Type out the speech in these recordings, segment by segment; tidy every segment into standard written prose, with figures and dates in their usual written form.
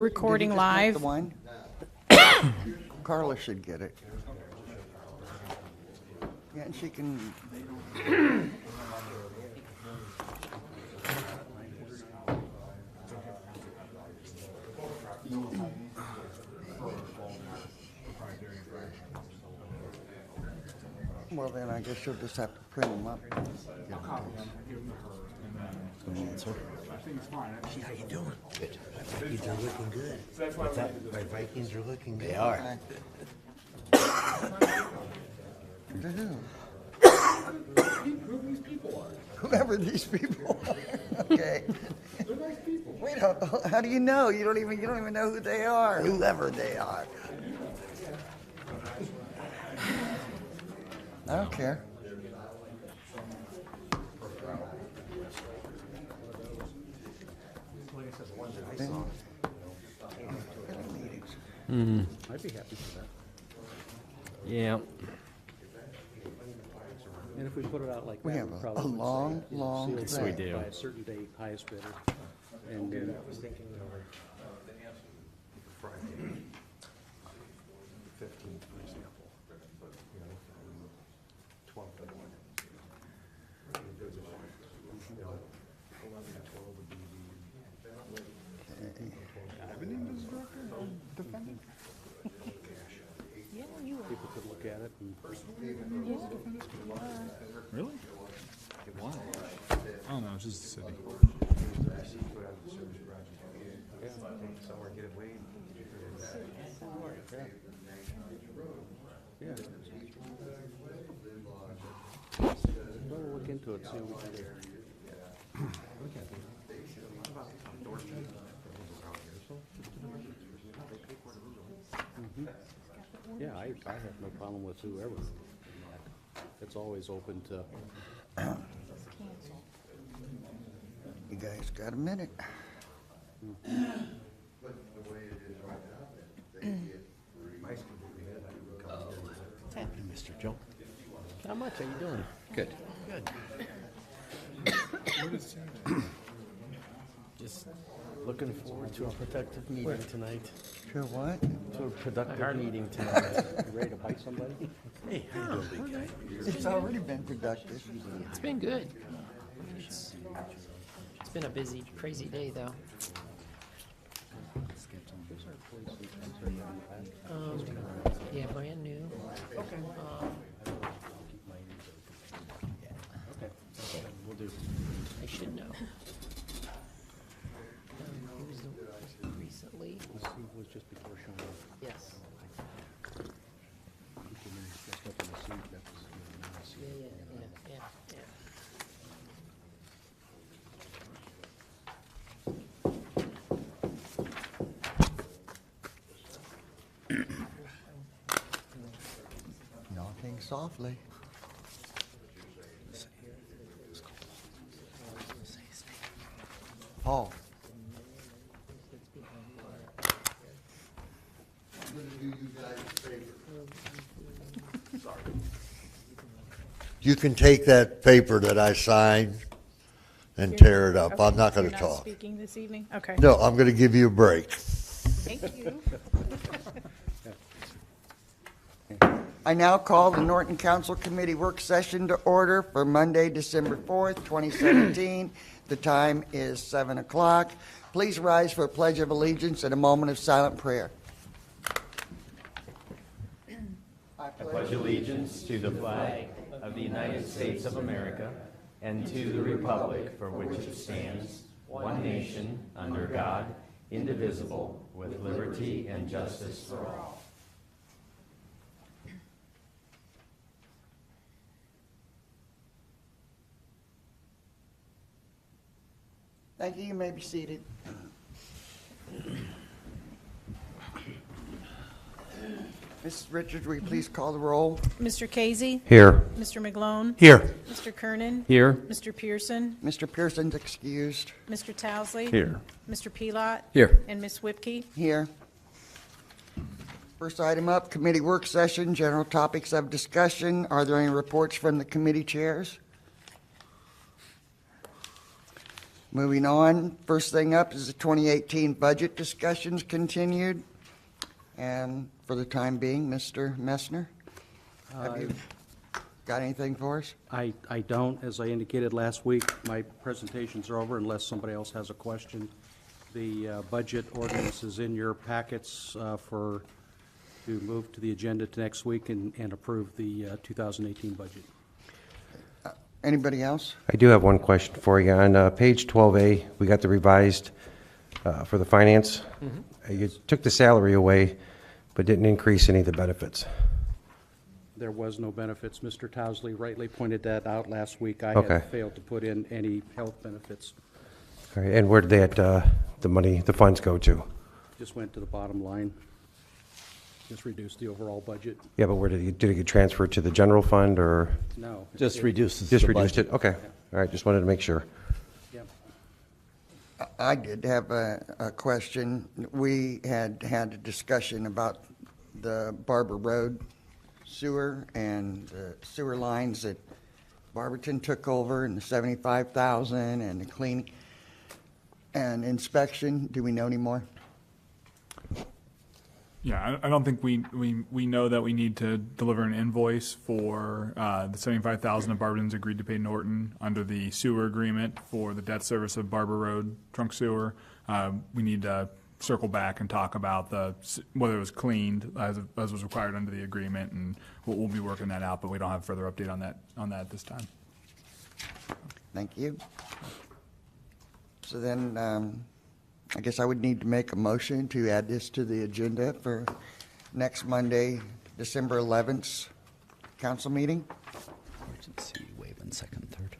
Recording Did you just make live. the one? Carla should get it. Yeah, and she can. Well, then I guess you'll just have to print them up. How you doing? Good. My Vikings are looking good. What's that? My Vikings are looking good. They are. To who? Who these people are? Whoever these people are. Okay. They're nice people. Wait, how do you know? You don't even know who they are. Whoever they are. I don't care. I'd be happy for that. Yeah. And if we put it out like We that, have we a probably would long, say, long sealed Yes, we do. by a certain date, highest bidder. And then I was thinking Friday, 15th, for example. You know, 12 to 1. You know, 11 to 12 would be people could look at it and Really? Why? Oh no, it's just the city. somewhere get it weighed. yeah. We'll look into it, see what we can do. Yeah, I have no problem with whoever. It's always open to, You guys got a minute. Mr. Joe. How much? How you doing? Good. Good. Just looking forward to a productive meeting tonight. Sure what? To a productive meeting tonight. you ready to bite somebody? Hey, how you doing, big guy? It's already been productive. It's been good. It's been a busy, crazy day, though. Yeah, brand new. Okay. We'll do. I should know. He was recently. This was just before showing up. Yes. He came in, he's dressed up in a suit, that was, not a suit. Yeah. Knocking softly. Paul. You can take that paper that I signed and tear it up. Okay, I'm not going you're to not talk. speaking this evening? Okay. No, I'm going to give you a break. Thank you. I now call the Norton Council Committee work session to order for Monday, December 4th, 2017. The time is 7 o'clock. Please rise for a pledge of allegiance and a moment of silent prayer. I pledge allegiance to the flag of the United States of America and to the republic for which it stands, one nation, under God, indivisible, with liberty and justice for all. Thank you. You may be seated. Mrs. Richards, will you please call the roll? Mr. Casey? Here. Mr. McGlone? Here. Mr. Kernan? Here. Mr. Pearson? Mr. Pearson's excused. Mr. Towsley? Here. Mr. Pelot? Here. And Ms. Whipke? Here. First item up, committee work session, general topics of discussion. Are there any reports from the committee chairs? Moving on, first thing up is the 2018 budget discussions continued. And for the time being, Mr. Messner, have you got anything for us? I don't. As I indicated last week, my presentations are over unless somebody else has a question. The budget ordinance is in your packets to move to the agenda to next week and approve the 2018 budget. Anybody else? I do have one question for you. On page 12A, we got the revised for the finance. You took the salary away, but didn't increase any of the benefits. There was no benefits. Mr. Towsley rightly pointed that out last week. I Okay. had failed to put in any health benefits. All right, and where did the funds go to? Just went to the bottom line. Just reduced the overall budget. Yeah, but where did it get transferred to the general fund, or No. Just reduces just the reduced budget. it? Okay, all right, just wanted to make sure. Yep. I did have a question. We had a discussion about the Barber Road sewer and the sewer lines that Barberton took over, and the 75,000 and the cleaning and inspection. Do we know any more? Yeah, I don't think we know that we need to deliver an invoice for the 75,000 of Barberton's agreed to pay Norton under the sewer agreement for the debt service of Barber Road trunk sewer. We need to circle back and talk about whether it was cleaned as was required under the agreement, and we'll be working that out. But we don't have further update on that at this time. Thank you. So then, I guess I would need to make a motion to add this to the agenda for next Monday, December 11th, council meeting. Emergency, waiving second, third.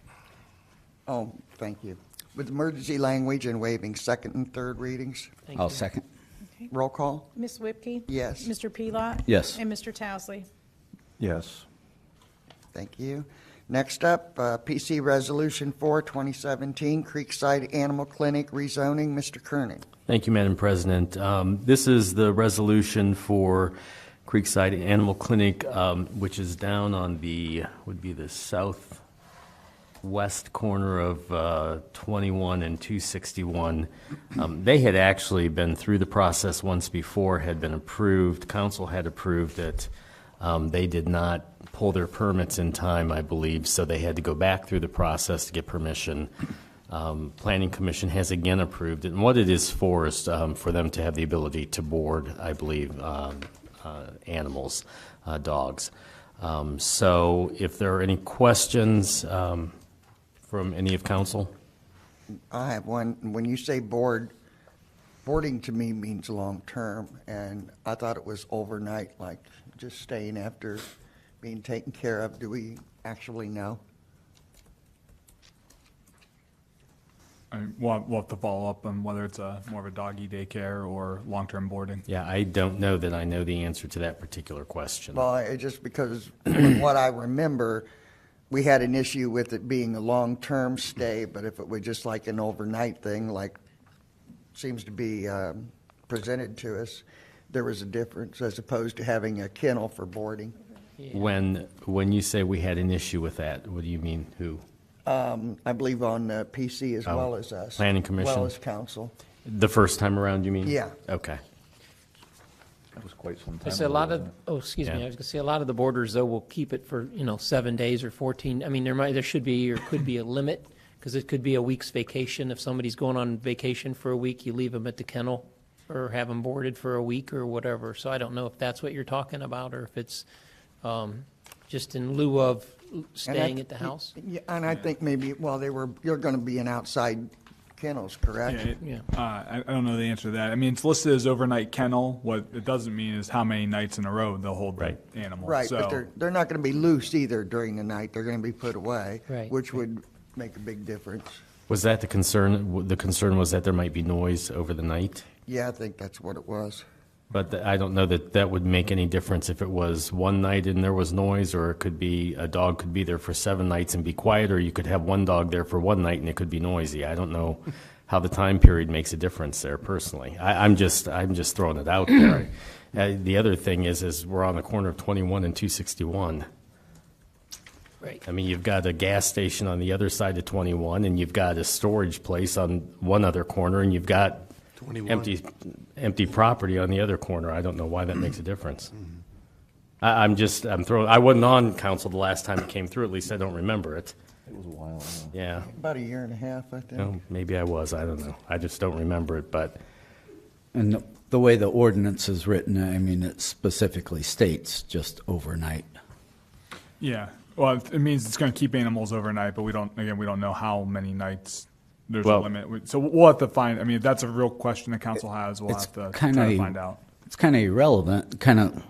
Oh, thank you. With emergency language and waiving second and third readings. Thank I'll you. second. Roll call? Ms. Whipke? Yes. Mr. Pelot? Yes. And Mr. Towsley? Yes. Thank you. Next up, PC Resolution 4, 2017, Creekside Animal Clinic rezoning. Mr. Kernan. Thank you, Madam President. This is the resolution for Creekside Animal Clinic, which is down on the southwest corner of 21 and 261. They had actually been through the process once before, had been approved. Council had approved it. They did not pull their permits in time, I believe, so they had to go back through the process to get permission. Planning Commission has again approved it, and what it is for is for them to have the ability to board, I believe, animals, dogs. So if there are any questions from any of council? I have one. When you say boarding to me means long-term, and I thought it was overnight, like just staying after being taken care of. Do we actually know? We'll have to follow up on whether it's more of a doggy daycare or long-term boarding. Yeah, I don't know that I know the answer to that particular question. Well, it just because from what I remember, we had an issue with it being a long-term stay, but if it were just like an overnight thing, like seems to be presented to us, there was a difference as opposed to having a kennel for boarding. Yeah. When you say we had an issue with that, what do you mean? Who? I believe on PC as well as us. Planning Commission? Well as council. The first time around, you mean? Yeah. Okay. That was quite some I time say a ago, lot of, wasn't oh, excuse me, Yeah. I was gonna say a lot of the borders though will keep it for, 7 days or 14. I mean, there should be, or could be a limit, because it could be a week's vacation. If somebody's going on vacation for a week, you leave them at the kennel or have them boarded for a week or whatever. So I don't know if that's what you're talking about, or if it's just in lieu of staying at the house. Yeah, and I think maybe, well, you're going to be in outside kennels, correct? Yeah. I don't know the answer to that. I mean, it's listed as overnight kennel. What it doesn't mean is how many nights in a row they'll hold Right. the animal. Right, So, but they're not going to be loose either during the night. They're going to be put away, Right. which would make a big difference. Was that the concern? The concern was that there might be noise over the night? Yeah, I think that's what it was. But I don't know that that would make any difference if it was one night and there was noise, or it could be a dog could be there for 7 nights and be quiet, or you could have one dog there for one night and it could be noisy. I don't know how the time period makes a difference there personally. I'm just throwing it out there. The other thing is we're on the corner of 21 and 261. Right. I mean, you've got a gas station on the other side of 21, and you've got a storage place on one other corner, and you've got 21. empty property on the other corner. I don't know why that makes a difference. I'm throwing, I wasn't on council the last time it came through, at least I don't remember it. It was a while ago. Yeah. About a year and a half, I think. No, maybe I was, I don't know. I just don't remember it, but And the way the ordinance is written, I mean, it specifically states just overnight. Yeah. Well, it means it's going to keep animals overnight, but we don't know how many nights. There's a Well- limit. So we'll have to find, I mean, if that's a real question the council has, we'll It's have to kind try to of find out. It's kind of irrelevant. Kind of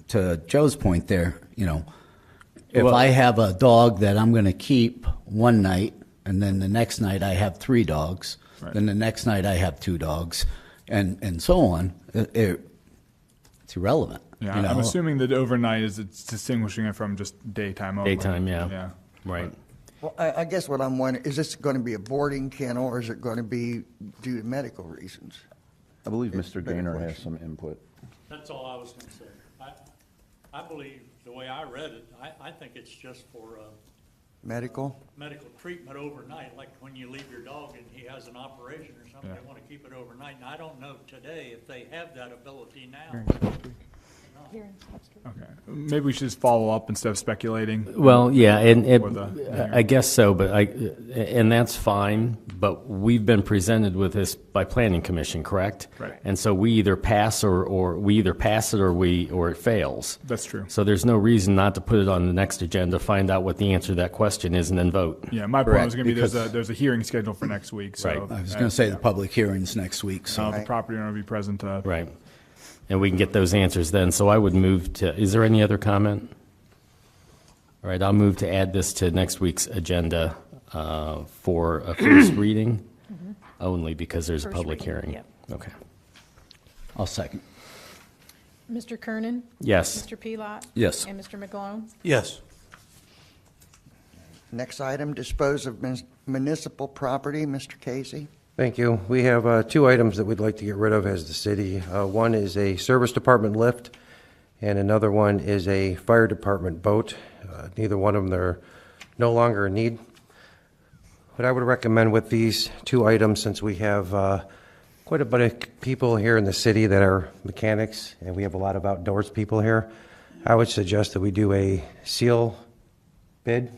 to Joe's point there. You know, if Well- I have a dog that I'm going to keep one night, and then the next night I have 3 dogs, Right. then the next night I have 2 dogs, and so on, it's irrelevant. Yeah, you know? I'm assuming that overnight is it's distinguishing it from just daytime only. daytime, yeah. Yeah. Right. Well, I guess what I'm wondering, is this going to be a boarding kennel, or is it going to be due to medical reasons? I believe It's Mr. a better Gaynor has question. some input. That's all I was gonna say. I believe, the way I read it, I think it's just for, Medical? medical treatment overnight, like when you leave your dog and he has an operation or something, Yeah. they wanna keep it overnight. And I don't know today if they have that ability now. Okay. Maybe we should just follow up instead of speculating. Well, yeah, and Or the- I guess so, but and that's fine, but we've been presented with this by Planning Commission, correct? Right. And so we either pass or we either pass it or it fails. That's true. So there's no reason not to put it on the next agenda, find out what the answer to that question is, and then vote. Yeah, my point was Correct, going to be because- there's a hearing scheduled for next week. So Right. I was going to say the public hearing's next week, so. the property owner will be present. Right. And we can get those answers then. So I would move to, is there any other comment? All right, I'll move to add this to next week's agenda for a first reading only because there's a First public reading, hearing. yep. Okay. I'll second. Mr. Kernan? Yes. Mr. Pelot? Yes. And Mr. McGlone? Yes. Next item, dispose of municipal property. Mr. Casey? Thank you. We have 2 items that we'd like to get rid of as the city. One is a service department lift, and another one is a fire department boat. Neither one of them are no longer in need. What I would recommend with these 2 items, since we have quite a bit of people here in the city that are mechanics, and we have a lot of outdoors people here, I would suggest that we do a seal bid,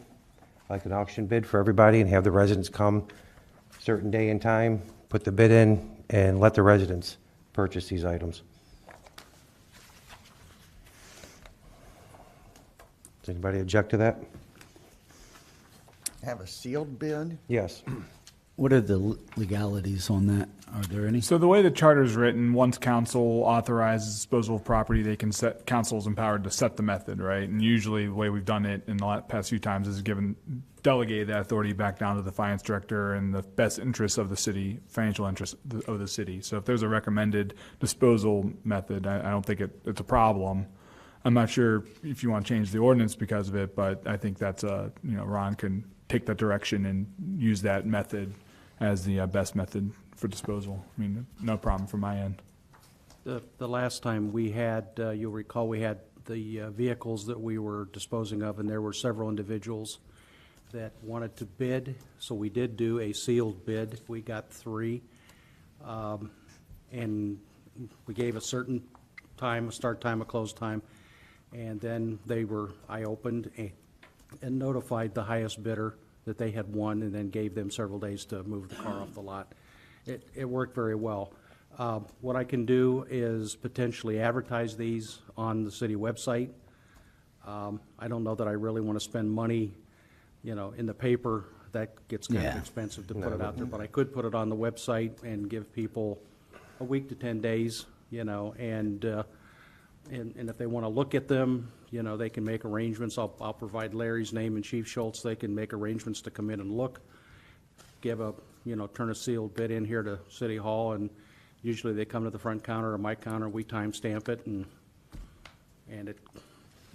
like an auction bid for everybody, and have the residents come certain day and time, put the bid in, and let the residents purchase these items. Does anybody object to that? Have a sealed bid? Yes. What are the legalities on that? Are there any? So the way the charter is written, once council authorizes disposal of property, they can set, council is empowered to set the method, right? And usually the way we've done it in the past few times is delegated that authority back down to the finance director and the best interests of the city, financial interests of the city. So if there's a recommended disposal method, I don't think it's a problem. I'm not sure if you want to change the ordinance because of it, but I think that's Ron can take that direction and use that method as the best method for disposal. I mean, no problem from my end. The last time we had, you'll recall, we had the vehicles that we were disposing of, and there were several individuals that wanted to bid, so we did do a sealed bid. We got 3, and we gave a certain time, a start time, a close time, and then I opened and notified the highest bidder that they had won, and then gave them several days to move the car off the lot. It worked very well. What I can do is potentially advertise these on the city website. I don't know that I really want to spend money, in the paper. That gets kind of Yeah. expensive to put it out there, but I could put it on the website and give people a week to 10 days, and if they want to look at them, they can make arrangements. I'll provide Larry's name and Chief Schultz. They can make arrangements to come in and look, turn a sealed bid in here to City Hall, and usually they come to the front counter or my counter, we timestamp it, and it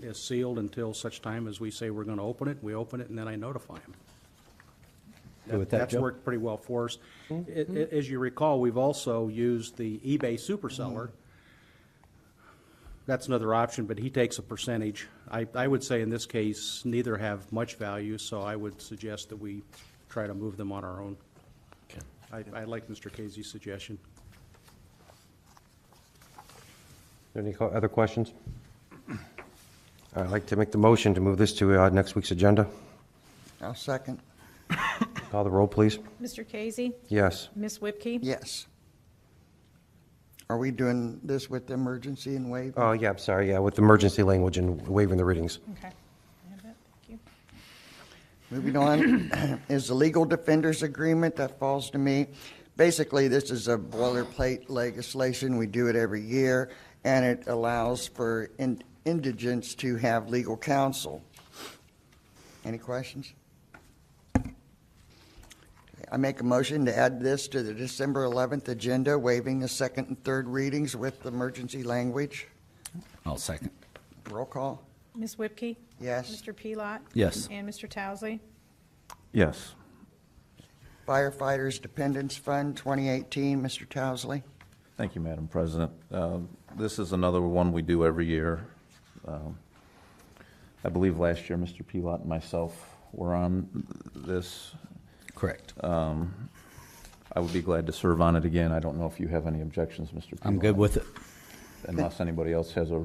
is sealed until such time as we say we're going to open it. We open it, and then I notify them. Good with that, That's Joe? worked pretty well for us. As you recall, we've also used the eBay superseller. that's another option, but he takes a percentage. I would say in this case, neither have much value, so I would suggest that we try to move them on our own. I like Mr. Casey's suggestion. Any other questions? I'd like to make the motion to move this to next week's agenda. I'll second. Call the roll, please. Mr. Casey? Yes. Ms. Whipke? Yes. Are we doing this with emergency and waiver? Oh, yeah, I'm sorry, yeah, with emergency language and waiving the readings. Okay. I have that. Thank you. Moving on is the legal defenders agreement that falls to me. Basically, this is a boilerplate legislation. We do it every year, and it allows for indigents to have legal counsel. Any questions? I make a motion to add this to the December 11th agenda, waiving the second and third readings with emergency language. I'll second. Roll call. Ms. Whipke? Yes. Mr. Pelot? Yes. And Mr. Towesley? Yes. Firefighters Dependents Fund 2018, Mr. Towesley. Thank you, Madam President. This is another one we do every year. I believe last year Mr. Pelot and myself were on this. Correct. I would be glad to serve on it again. I don't know if you have any objections, Mr. Pelot. I'm good with it. Unless anybody else has a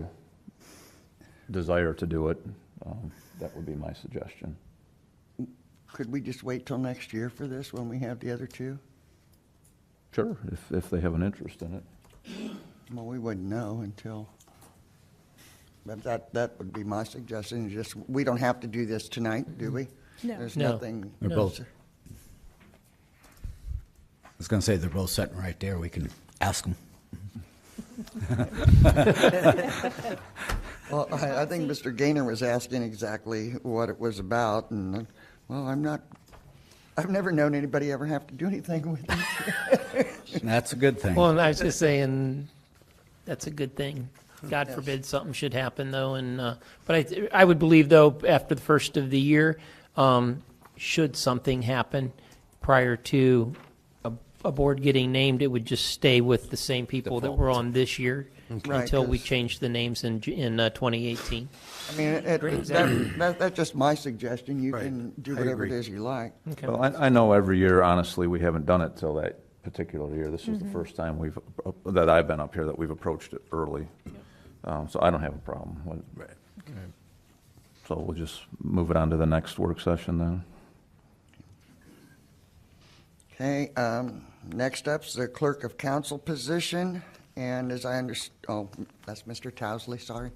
desire to do it, that would be my suggestion. Could we just wait till next year for this when we have the other two? Sure, if they have an interest in it. Well, we wouldn't know until, but that would be my suggestion. Just, we don't have to do this tonight, do we? No. There's No. nothing. They're both. I was going to say they're both sitting right there. We can ask them. Well, I think Mr. Gaynor was asking exactly what it was about, and, well, I've never known anybody ever have to do anything with it. That's a good thing. Well, and I was just saying, that's a good thing. God forbid something should happen, though. And but I would believe, though, after the first of the year, should something happen prior to a board getting named, it would just stay with the same people that were on this year Right, until we 'cause- change the names in 2018. I mean, that's just my suggestion. You can do whatever it is you like. Okay. Well, I know every year, honestly, we haven't done it till that particular year. This is the first time that I've been up here that we've approached it early. So I don't have a problem with it. So we'll just move it on to the next work session then. Okay, next up's the clerk of council position, and as I understand, that's Mr. Towesley, sorry.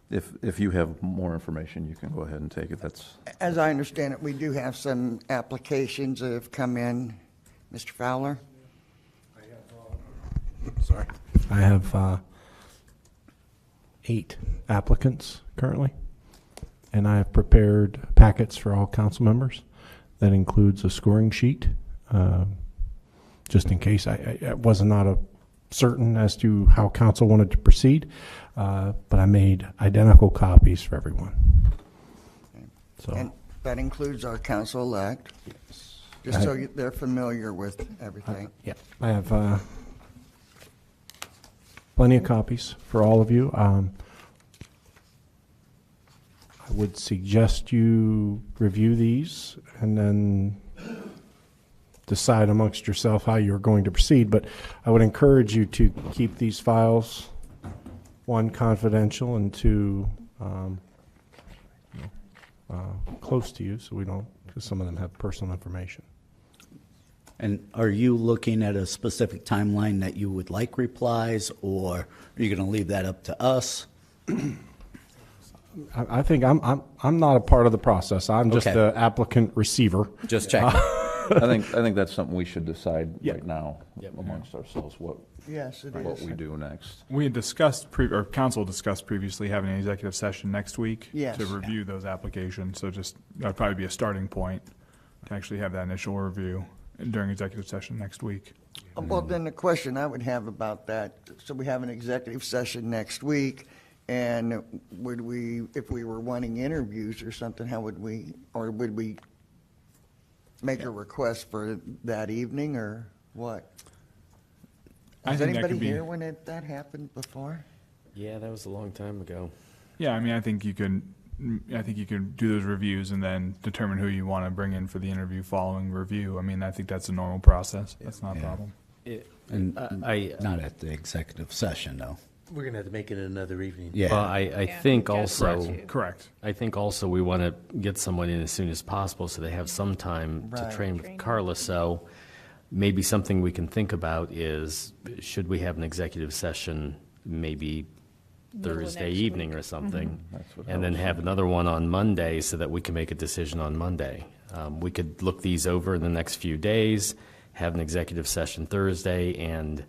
If you have more information, you can go ahead and take it. That's, As I understand it, we do have some applications that have come in. Mr. Fowler? Sorry. I have 8 applicants currently, and I have prepared packets for all council members. That includes a scoring sheet, just in case I was not certain as to how council wanted to proceed, but I made identical copies for everyone. So, And that includes our council-elect, just so they're familiar with everything. yeah, I have plenty of copies for all of you. I would suggest you review these and then decide amongst yourself how you're going to proceed. But I would encourage you to keep these files, 1, confidential, and 2, close to you, so we don't, because some of them have personal information. And are you looking at a specific timeline that you would like replies, or are you going to leave that up to us? I think I'm not a part of the process. I'm just Okay. the applicant receiver. Just checking. I think that's something we should decide Yeah. right now amongst ourselves, what Yes, it what is. we do next. We had discussed, or council discussed previously having an executive session next week Yes. to review those applications. So just, that'd probably be a starting point to actually have that initial review during executive session next week. Well, then the question I would have about that, so we have an executive session next week, and would we, if we were wanting interviews or something, how would we, or would we make a request for that evening, or what? I Was think that anybody could be- here when that happened before? Yeah, that was a long time ago. Yeah, I mean, I think you could do those reviews and then determine who you want to bring in for the interview following review. I mean, I think that's a normal process. That's not a Yeah. problem. And I not at the executive session, though. We're gonna have to make it another evening. Yeah. Well, I Yeah, think just also, that too. Correct. I think also we want to get someone in as soon as possible so they have some time to Right. train with Training. Carla. So maybe something we can think about is, should we have an executive session maybe Middle of Thursday next evening week. or something? That's what I And then was have another one on Monday so that we can make a decision on Monday. We could look these over in the next few days, have an executive session Thursday, and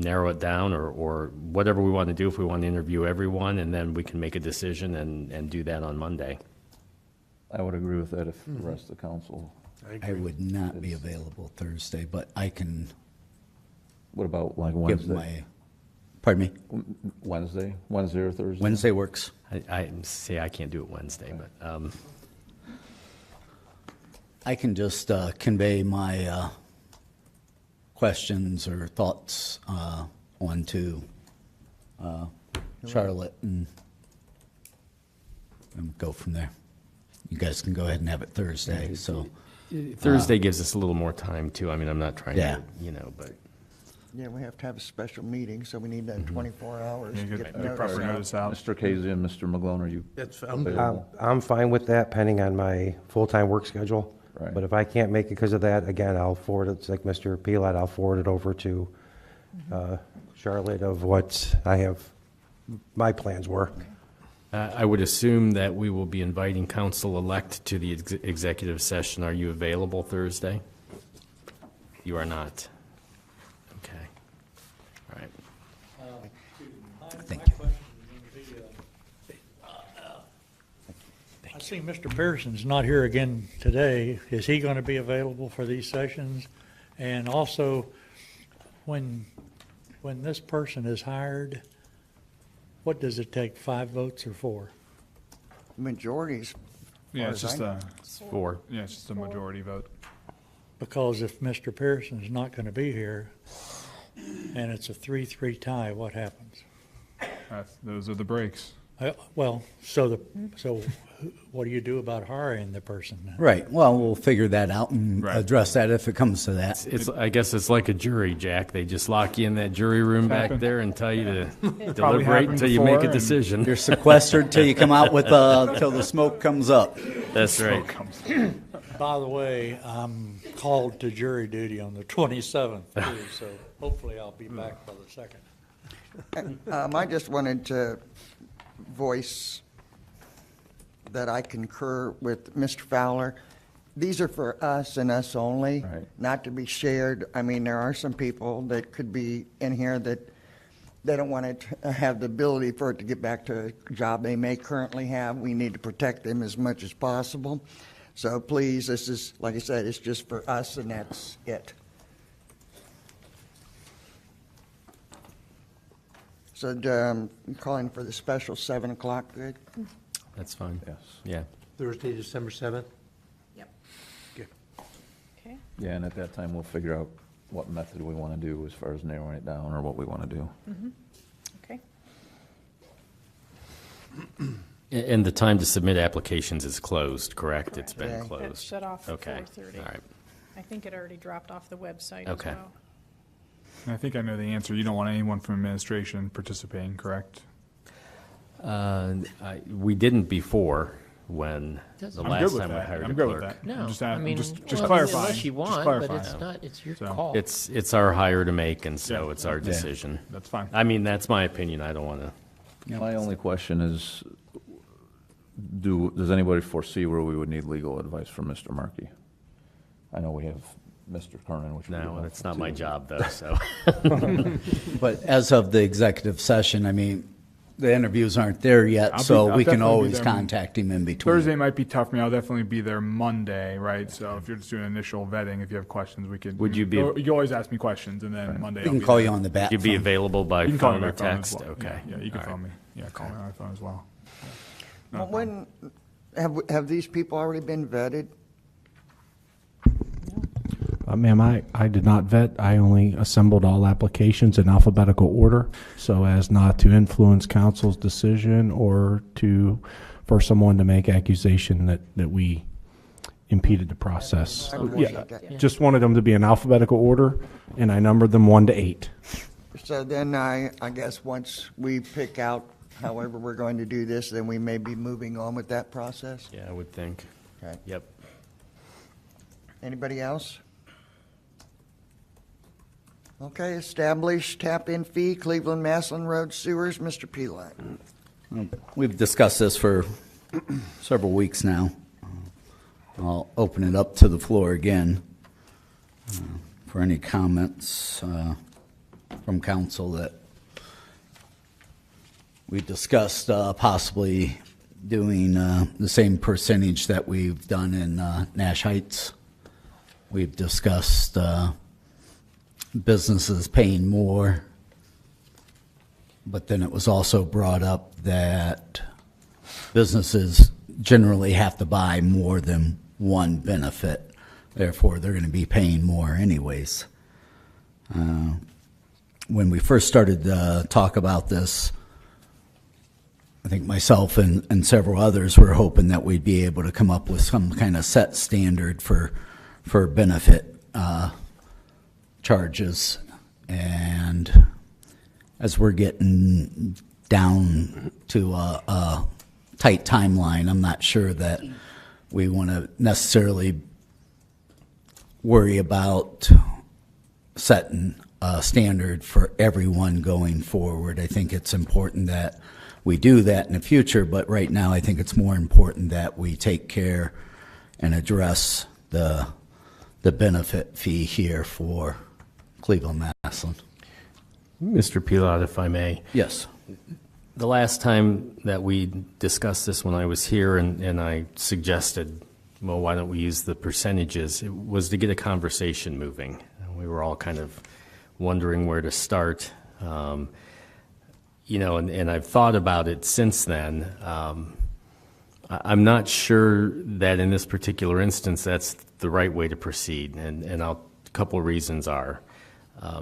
narrow it down, or whatever we want to do if we want to interview everyone, and then we can make a decision and do that on Monday. I would agree with that if the rest of the council. I would not be available Thursday, but I can What about like give Wednesday? my, pardon me, Wednesday or Thursday? Wednesday works. I say I can't do it Wednesday, but I can just convey my questions or thoughts on to Charlotte and go from there. You guys can go ahead and have it Thursday, so. Thursday gives us a little more time too. I mean, I'm not trying Yeah. to, but Yeah, we have to have a special meeting, so we need that 24 hours Yeah, to get get the proper notice out. notice out. Mr. Casey and Mr. McGlone, are you? That's available? I'm fine with that, pending on my full-time work schedule. Right. But if I can't make it because of that, again, I'll forward it, it's like Mr. Pelot, I'll forward it over to Charlotte of what I have, my plans were. I would assume that we will be inviting council-elect to the executive session. Are you available Thursday? You are not. Okay. All right. Thank My you. question is going to be, I see Mr. Pearson's not here again today. Is he going to be available for these sessions? And also, when this person is hired, what does it take, 5 votes or 4? Majorities. Yeah, it's just a, Four. yeah, it's just a majority vote. Because if Mr. Pearson's not going to be here, and it's a 3-3 tie, what happens? Those are the breaks. Well, so what do you do about hiring the person then? Right, well, we'll figure that out and Right. address that if it comes to that. I guess it's like a jury, Jack. They just lock you in that jury room back happened. there and tell you to Probably deliberate happened until you make before, a and decision. You're sequestered till you come out with, till the smoke comes up. That's right. By the way, I'm called to jury duty on the 27th too, so hopefully I'll be back by the 2nd. I just wanted to voice that I concur with Mr. Fowler. These are for us and us only, Right. not to be shared. I mean, there are some people that could be in here that they don't want to have the ability for it to get back to a job they may currently have. We need to protect them as much as possible. So please, this is, like I said, it's just for us and that's it. So calling for the special 7 o'clock, good? That's fine. Yes. Yeah. Thursday, December 7th? Yep. Okay. Yeah, and at that time, we'll figure out what method we want to do as far as narrowing it down or what we want to do. Okay. And the time to submit applications is closed, correct? It's been Correct. closed. That's shut off at Okay. 4:30. All right. I think it already dropped off the website as Okay. well. And I think I know the answer. You don't want anyone from administration participating, correct? We didn't before when the I'm I'm last good with time we that. hired I'm a good with clerk. that. No, I'm just, I mean, just well, clarifying. unless you Just want, but clarifying. it's not, it's your So- call. It's our hire to make, and so Yeah. it's our decision. That's fine. I mean, that's my opinion. I don't want to. My only question is, does anybody foresee where we would need legal advice from Mr. Markey? I know we have Mr. Kernan, which would be No, helpful, that's not my too. job, though. So But as of the executive session, I mean, the interviews aren't there yet, I'll so we can definitely be always there. contact him in between. Thursday might be tough for me. I'll definitely be there Monday, right? So if you're just doing initial vetting, if you have questions, we could. Would you be- You can always ask me questions, and then Monday. We I'll can be call there. you on the bat you'd be phone. available by You can call me phone or by phone as text. well. Okay. Yeah, you can All phone right. me. Yeah, call me on my phone as well. No Well, problem. when, have these people already been vetted? Ma'am, I did not vet. I only assembled all applications in alphabetical order so as not to influence council's decision or for someone to make accusation that we impeded the process. Yeah, just wanted them to be in alphabetical order, and I numbered them 1 to 8. So then I guess once we pick out however we're going to do this, then we may be moving on with that process? Yeah, I would think. Okay. Yep. Anybody else? Okay, establish tap-in fee, Cleveland Maslin Road sewers, Mr. Pelot. We've discussed this for several weeks now. I'll open it up to the floor again for any comments from council that we discussed possibly doing the same percentage that we've done in Nash Heights. We've discussed businesses paying more, but then it was also brought up that businesses generally have to buy more than one benefit. Therefore, they're going to be paying more anyways. When we first started to talk about this, I think myself and several others were hoping that we'd be able to come up with some kind of set standard for benefit charges. And as we're getting down to a tight timeline, I'm not sure that we want to necessarily worry about setting a standard for everyone going forward. I think it's important that we do that in the future, but right now I think it's more important that we take care and address the benefit fee here for Cleveland Maslin. Mr. Pelot, if I may. Yes. The last time that we discussed this when I was here and I suggested, well, why don't we use the percentages, it was to get a conversation moving. We were all kind of wondering where to start. You know, and I've thought about it since then. I'm not sure that in this particular instance that's the right way to proceed, and a couple of reasons are.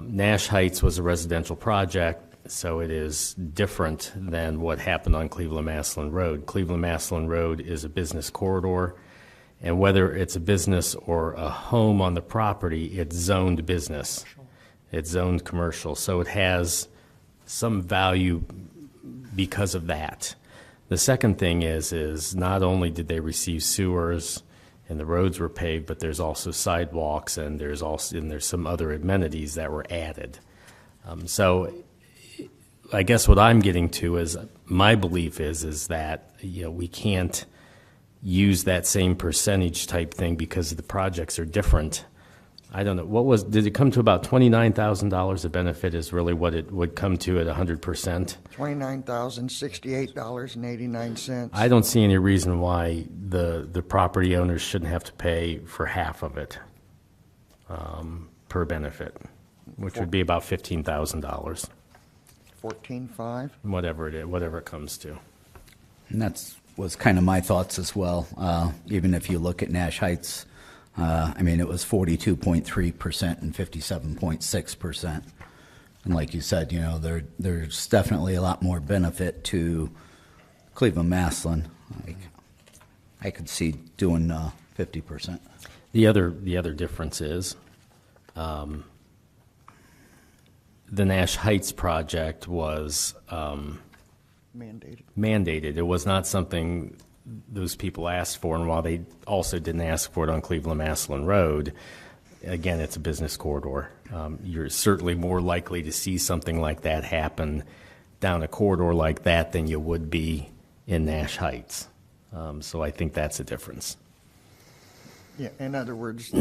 Nash Heights was a residential project, so it is different than what happened on Cleveland Maslin Road. Cleveland Maslin Road is a business corridor, and whether it's a business or a home on the property, it's zoned business. It's zoned commercial, so it has some value because of that. The second thing is not only did they receive sewers and the roads were paved, but there's also sidewalks and there's some other amenities that were added. So I guess what I'm getting to is my belief is that we can't use that same percentage type thing because the projects are different. I don't know. Did it come to about $29,000 a benefit is really what it would come to at 100%? $29,068.89. I don't see any reason why the property owners shouldn't have to pay for half of it per benefit, which would be about $15,000. 14.5. Whatever it comes to. And that was kind of my thoughts as well. Even if you look at Nash Heights, I mean, it was 42.3% and 57.6%. And like you said, there's definitely a lot more benefit to Cleveland Maslin. I could see doing 50%. The other difference is the Nash Heights project was mandated. It was not something those people asked for, and while they also didn't ask for it on Cleveland Maslin Road, again, it's a business corridor. You're certainly more likely to see something like that happen down a corridor like that than you would be in Nash Heights. So I think that's a difference. Yeah, in other words,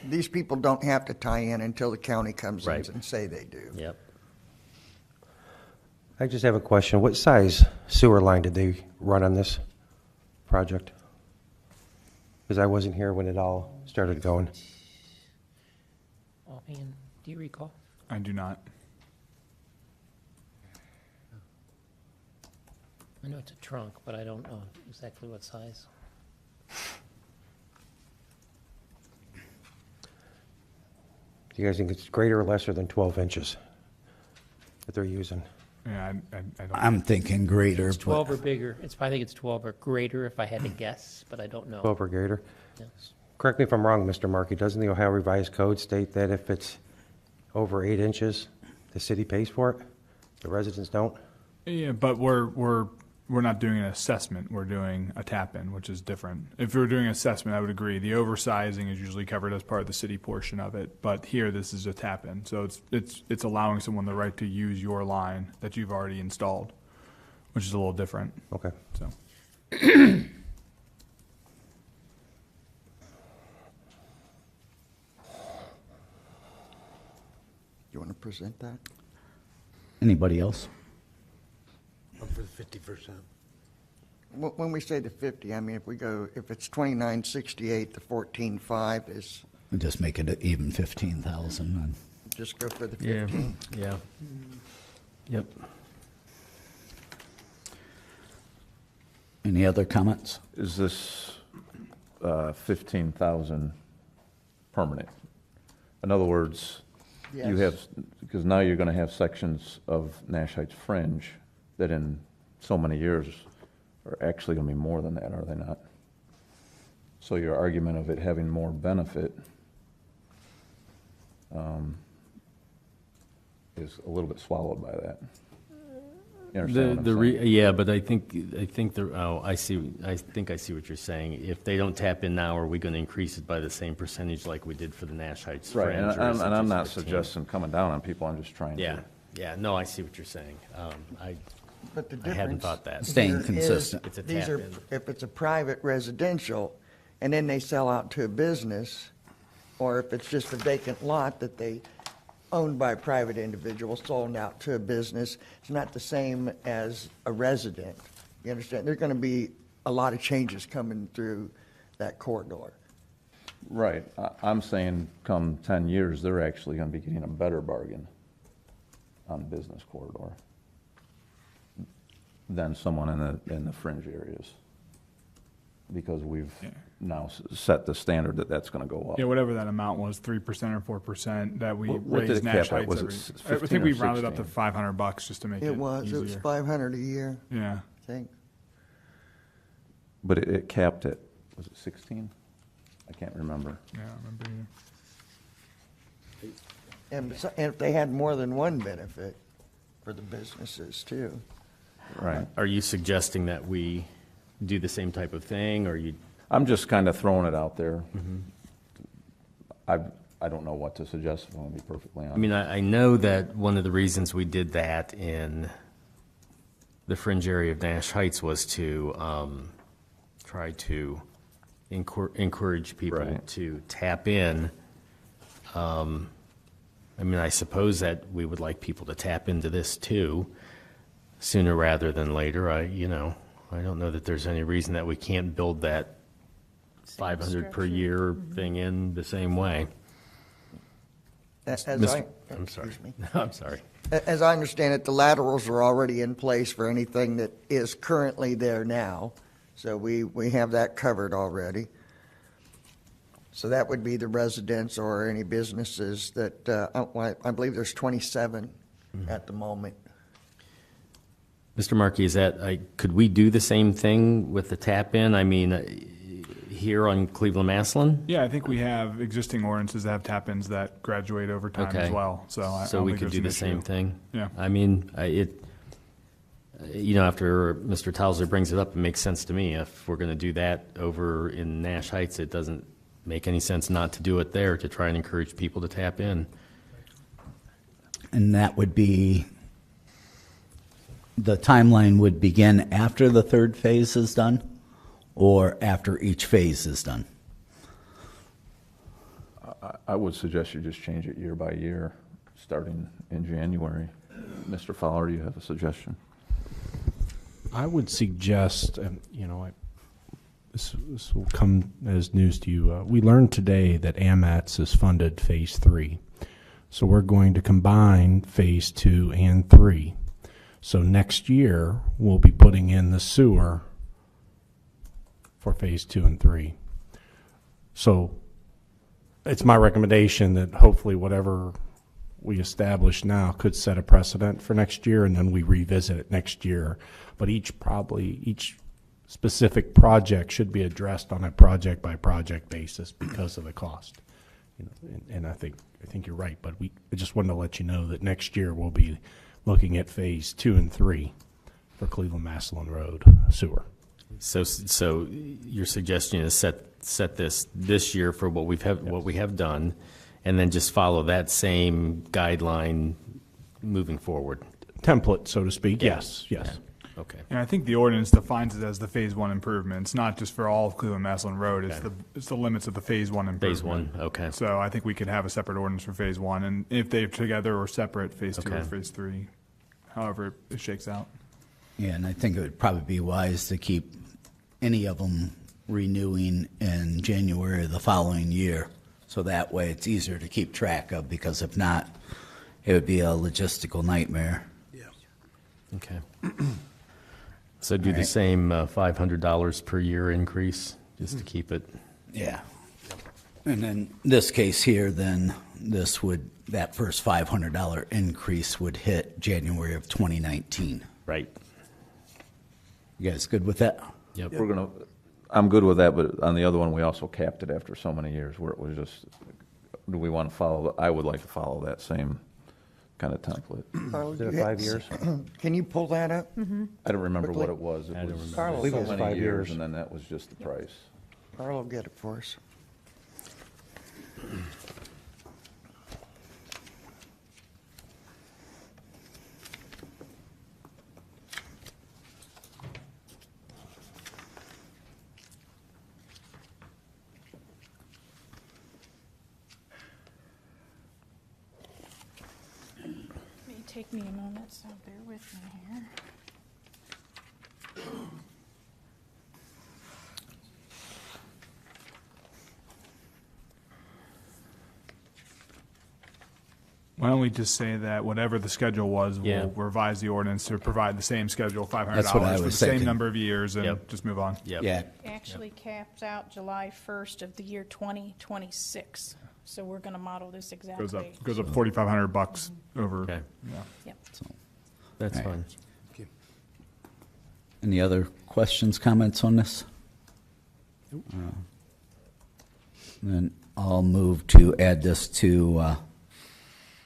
these people don't have to tie in until the county comes in and say they do. Yep. I just have a question. What size sewer line did they run on this project? Because I wasn't here when it all started going. Offhand, do you recall? I do not. I know it's a trunk, but I don't know exactly what size. Do you guys think it's greater or lesser than 12 inches that they're using? Yeah, I don't. I'm thinking greater. It's 12 but or bigger. I think it's 12 or greater if I had to guess, but I don't know. 12 or greater? Yeah. Correct me if I'm wrong, Mr. Markey, doesn't the Ohio Revised Code state that if it's over 8 inches, the city pays for it? The residents don't? Yeah, but we're not doing an assessment. We're doing a tap-in, which is different. If we were doing an assessment, I would agree. The oversizing is usually covered as part of the city portion of it. But here, this is a tap-in, so it's allowing someone the right to use your line that you've already installed, which is a little different. Okay. So. You want to present that? Anybody else? I'm for the 50%. When we say the 50, I mean, if it's 2968, the 14.5 is, Just make it even 15,000. just go for the Yeah, 15. yeah. Yep. Any other comments? Is this 15,000 permanent? In other words, you Yes. have, because now you're going to have sections of Nash Heights Fringe that in so many years are actually going to be more than that, are they not? So your argument of it having more benefit is a little bit swallowed by that. You understand what I'm saying? Yeah, but I think I think I see what you're saying. If they don't tap in now, are we going to increase it by the same percentage like we did for the Nash Heights Right, Fringe? and or is it I'm just not 15? suggesting coming down on people, I'm just trying to. Yeah, no, I see what you're saying. But the I hadn't difference thought that. Staying here is consistent. It's a these are, tap-in. if it's a private residential, and then they sell out to a business, or if it's just a vacant lot that they owned by a private individual, sold out to a business, it's not the same as a resident. You understand? There's going to be a lot of changes coming through that corridor. Right, I'm saying come 10 years, they're actually going to be getting a better bargain on business corridor than someone in the fringe areas. Because we've now set the standard that that's going to go up. Yeah, whatever that amount was, 3% or 4% that we What did raised it Nash cap at? Heights. Was it I 15 think we or rounded up to 16? $500 just to make it It was easier. 500 a year, Yeah. I think. But it capped at, was it 16? I can't remember. Yeah, I remember. And if they had more than one benefit for the businesses too. Right. Are you suggesting that we do the same type of thing, or you? I'm just kind of throwing it out there. I don't know what to suggest, if I want to be perfectly honest. I mean, I know that one of the reasons we did that in the fringe area of Nash Heights was to try to encourage people Right. to tap in. I mean, I suppose that we would like people to tap into this too, sooner rather than later. I don't know that there's any reason that we can't build that 500 per structure. year thing in the same way. I'm sorry. Excuse me. I'm sorry. As I understand it, the laterals are already in place for anything that is currently there now. So we have that covered already. So that would be the residents or any businesses that, I believe there's 27 at the moment. Mr. Markey, could we do the same thing with the tap-in? I mean, here on Cleveland Maslin? Yeah, I think we have existing ordinances that have tap-ins that graduate over time as well. So I don't we think could there's do an the issue. same thing? Yeah. I mean, after Mr. Towser brings it up, it makes sense to me. If we're going to do that over in Nash Heights, it doesn't make any sense not to do it there to try and encourage people to tap in. And that would be, the timeline would begin after the third phase is done or after each phase is done? I would suggest you just change it year by year, starting in January. Mr. Fowler, do you have a suggestion? I would suggest, this will come as news to you. We learned today that AMATS has funded Phase 3. So we're going to combine Phase 2 and 3. So next year, we'll be putting in the sewer for Phase 2 and 3. So it's my recommendation that hopefully whatever we establish now could set a precedent for next year, and then we revisit it next year. But each specific project should be addressed on a project by project basis because of the cost. And I think you're right, but I just wanted to let you know that next year we'll be looking at phase 2 and 3 for Cleveland Massillon Road sewer. So your suggestion is set this year for what we have done, and then just follow that same guideline moving forward. Template, so to speak. Yeah. Yes. Yeah. Okay. And I think the ordinance defines it as the phase 1 improvements, not just for all of Cleveland Massillon Road. It's the limits of the phase 1 improvement. Phase 1, okay. So I think we could have a separate ordinance for phase 1, and if they're together or separate, phase 2 or Okay. phase 3, however it shakes out. Yeah, and I think it would probably be wise to keep any of them renewing in January of the following year, so that way it's easier to keep track of, because if not, it would be a logistical nightmare. Okay. So do the same $500 per year increase, just to keep it. Yeah. And then this case here, then that first $500 increase would hit January of 2019. Right. You guys good with that? Yep. I'm good with that, but on the other one, we also capped it after so many years where it was just, do we want to follow, I would like to follow that same kind of template. Is it 5 years? Can you pull that up? I don't remember Quickly. what it was. It I don't was remember. Carl, so I believe it was many 5 years. and then that was just the price. Carl will get it for us. It may take me a moment, so bear with me here. Why don't we just say that whatever the schedule was, Yeah. we'll revise the ordinance to provide the same schedule, $500 That's what I for the was same thinking. number of years, and Yep. just move on. Yep. Yeah. Actually caps out July 1st of the year 2026. So we're going to model this Goes exactly. up $4,500 over. Okay. Yeah. Yep. That's All right. fine. Any other questions, comments on this? Then I'll move to add this to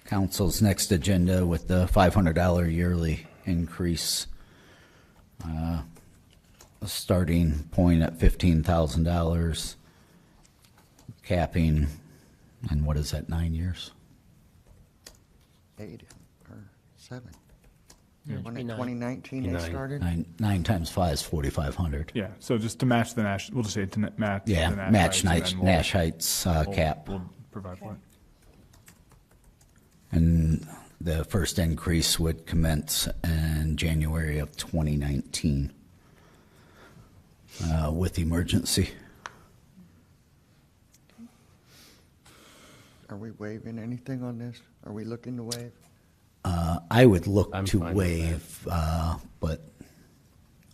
council's next agenda with the $500 yearly increase, a starting point at $15,000, capping, and what is that, 9 years? 8 or 7. Yeah, it When should in be 9. 2019 they 9. started? Nine times 5 is 4,500. Yeah, so just to match the Nash, we'll just say to match. Yeah, the match Heights, and then Nash Heights cap. We'll provide for it. And the first increase would commence in January of 2019 with emergency. Are we waiving anything on this? Are we looking to waive? I would look I'm to fine with waive, but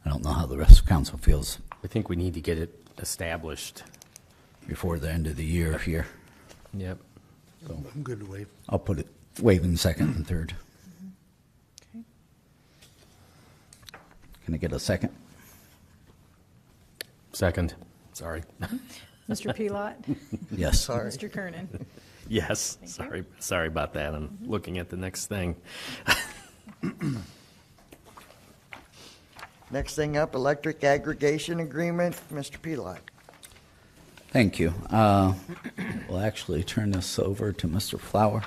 I don't know how the rest of council feels I think we need to get it established. before the end of the year here. Yep. I'm good to waive. I'll put it waive in second and third. Okay. Can I get a second? Second. Sorry. Mr. Pelot? Yes. Sorry. Mr. Kernan? Yes. Thank you. Sorry about that. I'm looking at the next thing. Next thing up, electric aggregation agreement, Mr. Pelot. Thank you. We'll actually turn this over to Mr. Flower.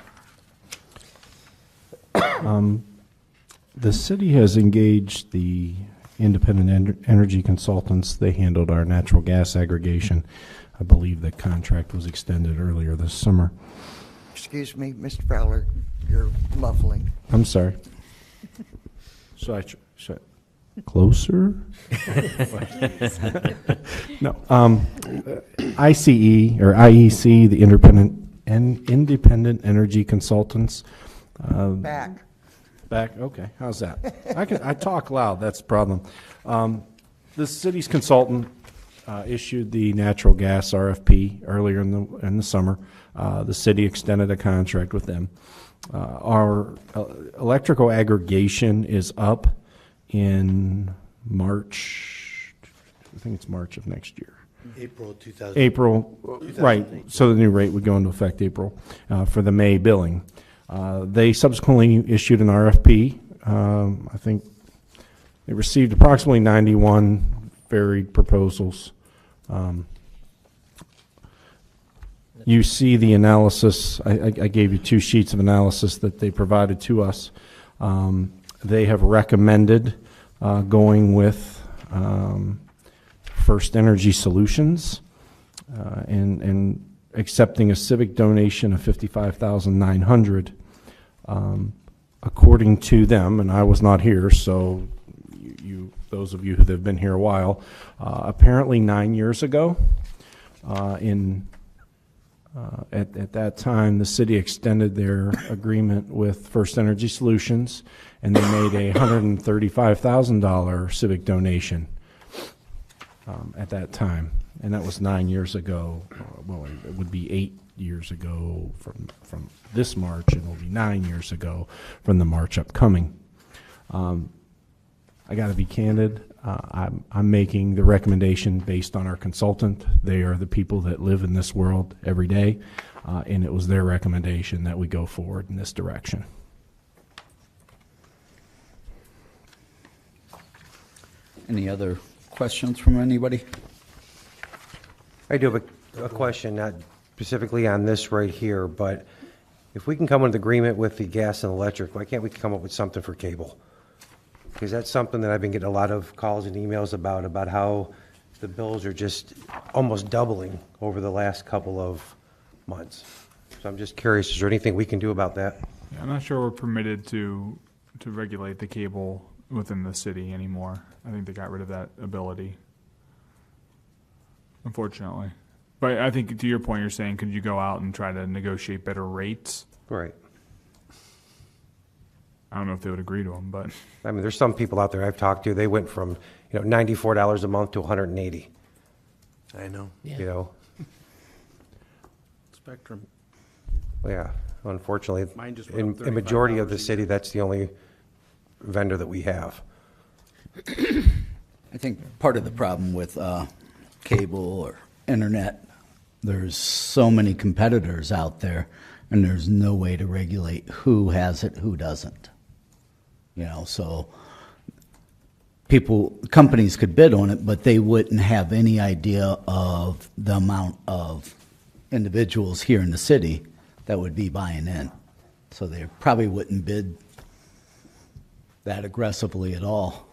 The city has engaged the independent energy consultants. They handled our natural gas aggregation. I believe the contract was extended earlier this summer. Excuse me, Mr. Fowler, you're muffling. I'm sorry. Should I closer? No. ICE or IEC, the independent energy consultants. Back. Back. Okay. How's that? I talk loud. That's the problem. The city's consultant issued the natural gas RFP earlier in the summer. The city extended a contract with them. Our electrical aggregation is up in March. I think it's March of next year. April 2000. April, right. So the new rate would go into effect April for the May billing. They subsequently issued an RFP. I think they received approximately 91 varied proposals. You see the analysis. I gave you 2 sheets of analysis that they provided to us. They have recommended going with First Energy Solutions and accepting a civic donation of $55,900. According to them, and I was not here, so those of you who have been here a while, apparently 9 years ago, at that time, the city extended their agreement with First Energy Solutions, and they made a $135,000 civic donation at that time, and that was 9 years ago. Well, it would be 8 years ago from this March, and it will be 9 years ago from the March upcoming. I got to be candid. I'm making the recommendation based on our consultant. They are the people that live in this world every day, and it was their recommendation that we go forward in this direction. Any other questions from anybody? I do have a question, not specifically on this right here, but if we can come with an agreement with the gas and electric, why can't we come up with something for cable? Because that's something that I've been getting a lot of calls and emails about how the bills are just almost doubling over the last couple of months. So I'm just curious, is there anything we can do about that? Yeah, I'm not sure we're permitted to regulate the cable within the city anymore. I think they got rid of that ability, unfortunately. But I think to your point, you're saying, could you go out and try to negotiate better rates? Right. I don't know if they would agree to them, but I mean, there's some people out there I've talked to, they went from, $94 a month to $180. I know. Yeah. Spectrum. Yeah, unfortunately, Mine just went up in majority of $35 the city, that's the only vendor that we have. I think part of the problem with cable or internet, there's so many competitors out there, and there's no way to regulate who has it, who doesn't. So companies could bid on it, but they wouldn't have any idea of the amount of individuals here in the city that would be buying in. So they probably wouldn't bid that aggressively at all.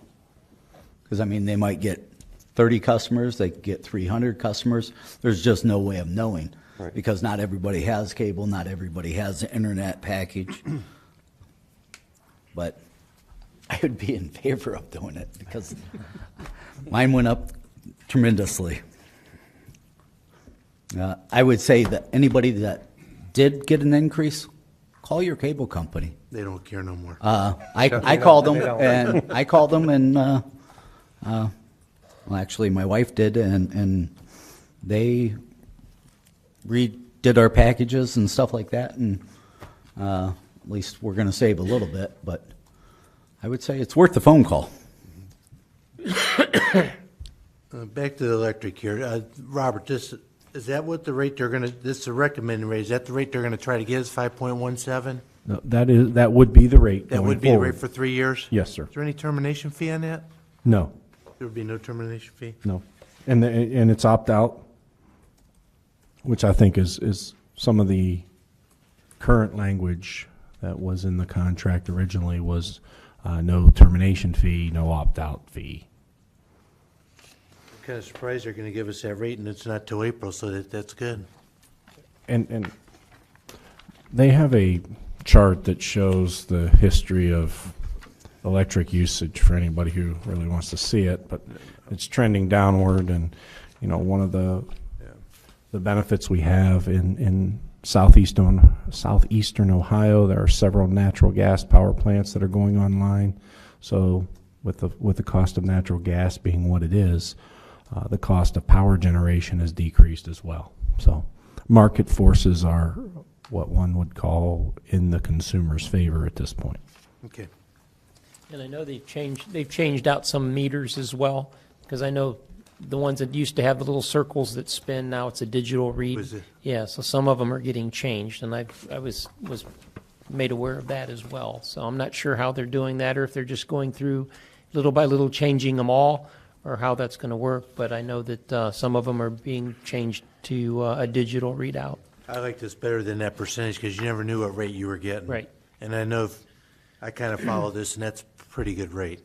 Because, they might get 30 customers, they could get 300 customers. There's just no way of knowing. Right. Because not everybody has cable, not everybody has the internet package. But I would be in favor of doing it because mine went up tremendously. I would say that anybody that did get an increase, call your cable company. They don't care no more. I called them and well, actually my wife did, and they redid our packages and stuff like that, and at least we're going to save a little bit, but I would say it's worth the phone call. Back to the electric here. Robert, is that what the rate they're going to, this is a recommended rate, is that the rate they're going to try to get is 5.17? No, that would be the rate That going would be the forward. rate for 3 years? Yes, sir. Is there any termination fee on that? No, There would be no termination fee? no. And it's opt-out, which I think is some of the current language that was in the contract originally was no termination fee, no opt-out fee. I'm kind of surprised they're going to give us that rate and it's not till April, so that's good. And they have a chart that shows the history of electric usage for anybody who really wants to see it, but it's trending downward. And one of the benefits we have in southeastern Ohio, there are several natural gas power plants that are going online. So with the cost of natural gas being what it is, the cost of power generation has decreased as well. So market forces are what one would call in the consumer's favor at this point. Okay. And I know they've changed out some meters as well, because I know the ones that used to have the little circles that spin, now it's a digital read. Was it? Yeah, so some of them are getting changed, and I was made aware of that as well. So I'm not sure how they're doing that, or if they're just going through little by little changing them all, or how that's going to work. But I know that some of them are being changed to a digital readout. I like this better than that percentage because you never knew what rate you were getting. Right. And I know I kind of follow this, and that's a pretty good rate.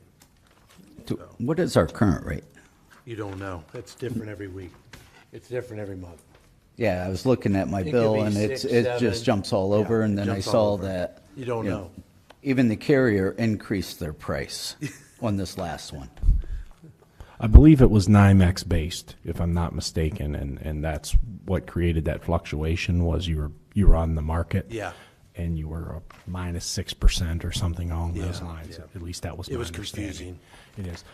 What is our current rate? You don't know. It's different every week. It's different every month. Yeah, I was looking at my It could bill, be and 6, it 7. just jumps all over, Yeah, and it then I jumps all saw over. that. You don't know. Even the carrier increased their price on this last one. I believe it was NYMEX based, if I'm not mistaken, and that's what created that fluctuation was you were on the market. Yeah. And you were minus 6% or something along those Yeah, lines. yeah. At least that was It my was understanding. confusing. It is.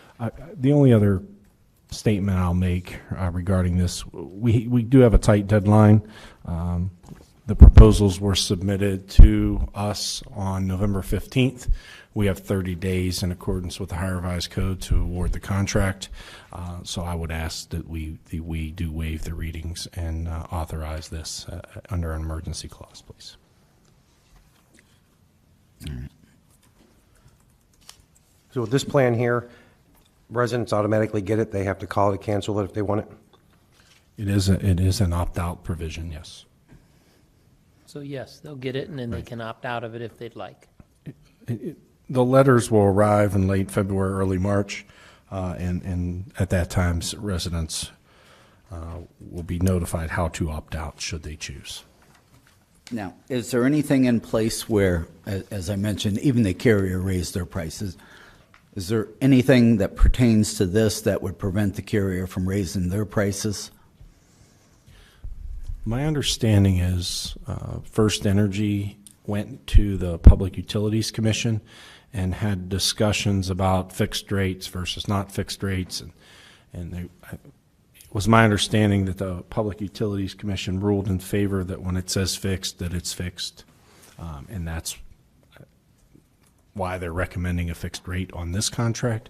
The only other statement I'll make regarding this, we do have a tight deadline. The proposals were submitted to us on November 15th. We have 30 days in accordance with the Higher Revised Code to award the contract. So I would ask that we do waive the readings and authorize this under an emergency clause, please. So with this plan here, residents automatically get it. They have to call to cancel it if they want it. It is an opt-out provision, yes. So yes, they'll get it, and then they can opt out of it if they'd like. The letters will arrive in late February, early March, and at that time, residents will be notified how to opt out should they choose. Now, is there anything in place where, as I mentioned, even the carrier raised their prices? Is there anything that pertains to this that would prevent the carrier from raising their prices? My understanding is First Energy went to the Public Utilities Commission and had discussions about fixed rates versus not fixed rates, and it was my understanding that the Public Utilities Commission ruled in favor that when it says fixed, that it's fixed, and that's why they're recommending a fixed rate on this contract.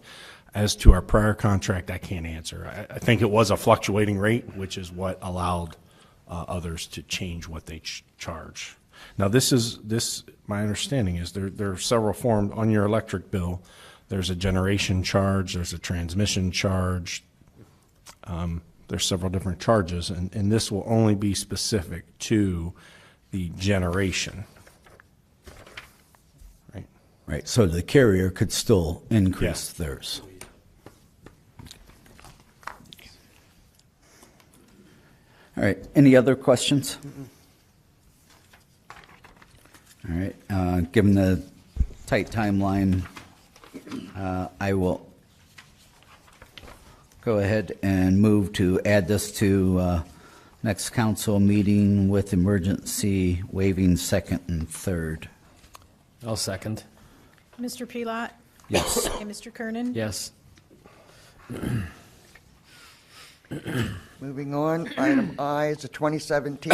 As to our prior contract, I can't answer. I think it was a fluctuating rate, which is what allowed others to change what they charge. Now, my understanding is there are several forms on your electric bill. There's a generation charge, there's a transmission charge, there's several different charges, and this will only be specific to the generation. Right. Right, so the carrier could still increase theirs. All right, any other questions? All right, given the tight timeline, I will go ahead and move to add this to next council meeting with emergency waiving second and third. I'll second. Mr. Pelot? Yes. And Mr. Kernan? Yes. Moving on, item I is the 2017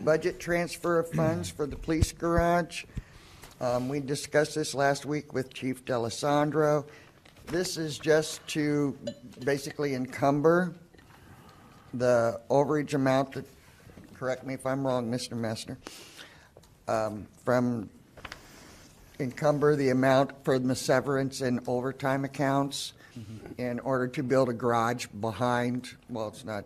budget transfer of funds for the police garage. We discussed this last week with Chief D'Alessandro. This is just to basically encumber the overage amount that, correct me if I'm wrong, Mr. Messner, from encumber the amount for the severance and overtime accounts in order to build a garage behind, well, it's not,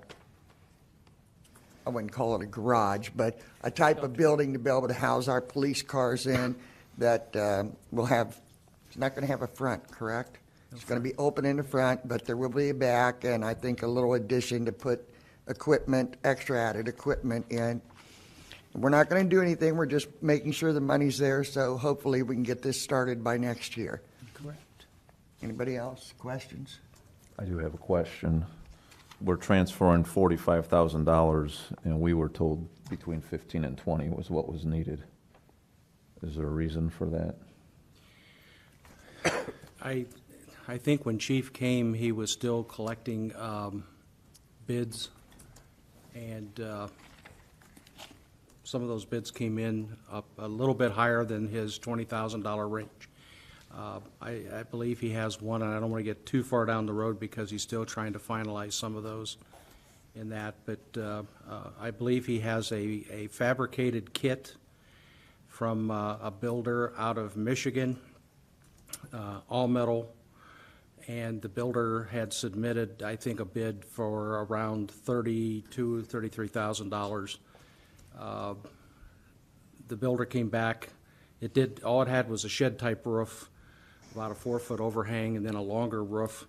I wouldn't call it a garage, but a type of building to be able to house our police cars in that will have, it's not going to have a front, correct? It's going to be open in the front, but there will be a back, and I think a little addition to put equipment, extra added equipment in. We're not going to do anything. We're just making sure the money's there, so hopefully we can get this started by next year. Correct. Anybody else? Questions? I do have a question. We're transferring $45,000, and we were told between 15 and 20 was what was needed. Is there a reason for that? I think when Chief came, he was still collecting bids, and some of those bids came in up a little bit higher than his $20,000 range. I believe he has one, and I don't want to get too far down the road because he's still trying to finalize some of those in that, but I believe he has a fabricated kit from a builder out of Michigan, all metal, and the builder had submitted, I think, a bid for around $33,000. The builder came back. All it had was a shed-type roof, about a 4-foot overhang, and then a longer roof.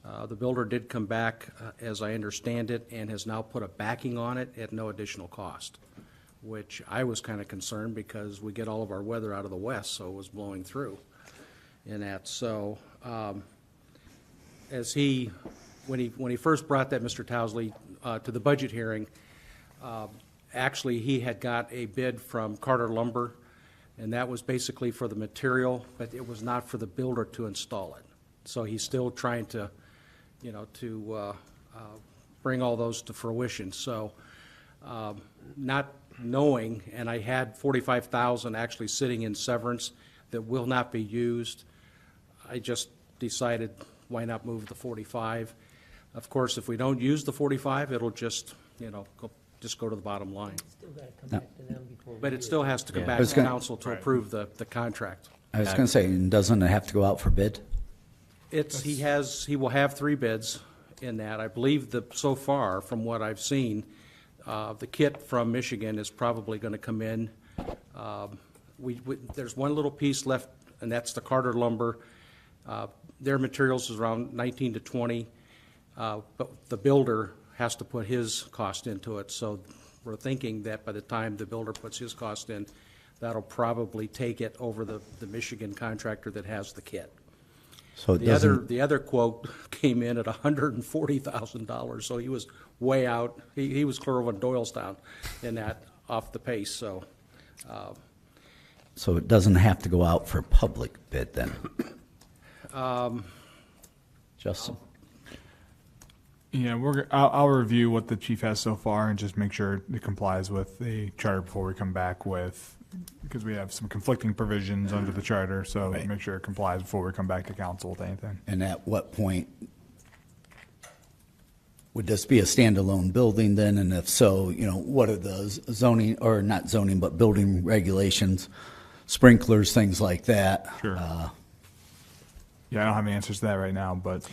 The builder did come back, as I understand it, and has now put a backing on it at no additional cost, which I was kind of concerned because we get all of our weather out of the west, so it was blowing through in that. So when he first brought that, Mr. Towsley, to the budget hearing, actually he had got a bid from Carter Lumber, and that was basically for the material, but it was not for the builder to install it. So he's still trying to, bring all those to fruition. So not knowing, and I had $45,000 actually sitting in severance that will not be used, I just decided why not move the 45. Of course, if we don't use the 45, it'll just, go to the bottom line. But it still has to come back to council to approve the contract. I was going to say, doesn't it have to go out for bid? He will have 3 bids in that. I believe that so far, from what I've seen, the kit from Michigan is probably going to come in. There's one little piece left, and that's the Carter Lumber. Their materials is around 19 to 20, but the builder has to put his cost into it. So we're thinking that by the time the builder puts his cost in, that'll probably take it over the Michigan contractor that has the kit. So the other quote came in at $140,000, so he was way out. He was clear over Doylestown in that, off the pace. So it doesn't have to go out for public bid then? Justin? Yeah, I'll review what the chief has so far and just make sure it complies with the charter before we come back with, because we have some conflicting provisions under the charter, so make sure it complies before we come back to council with anything. And at what point would this be a standalone building then? And if so, what are the zoning, or not zoning, but building regulations, sprinklers, things like that? Sure. Yeah, I don't have any answers to that right now, but.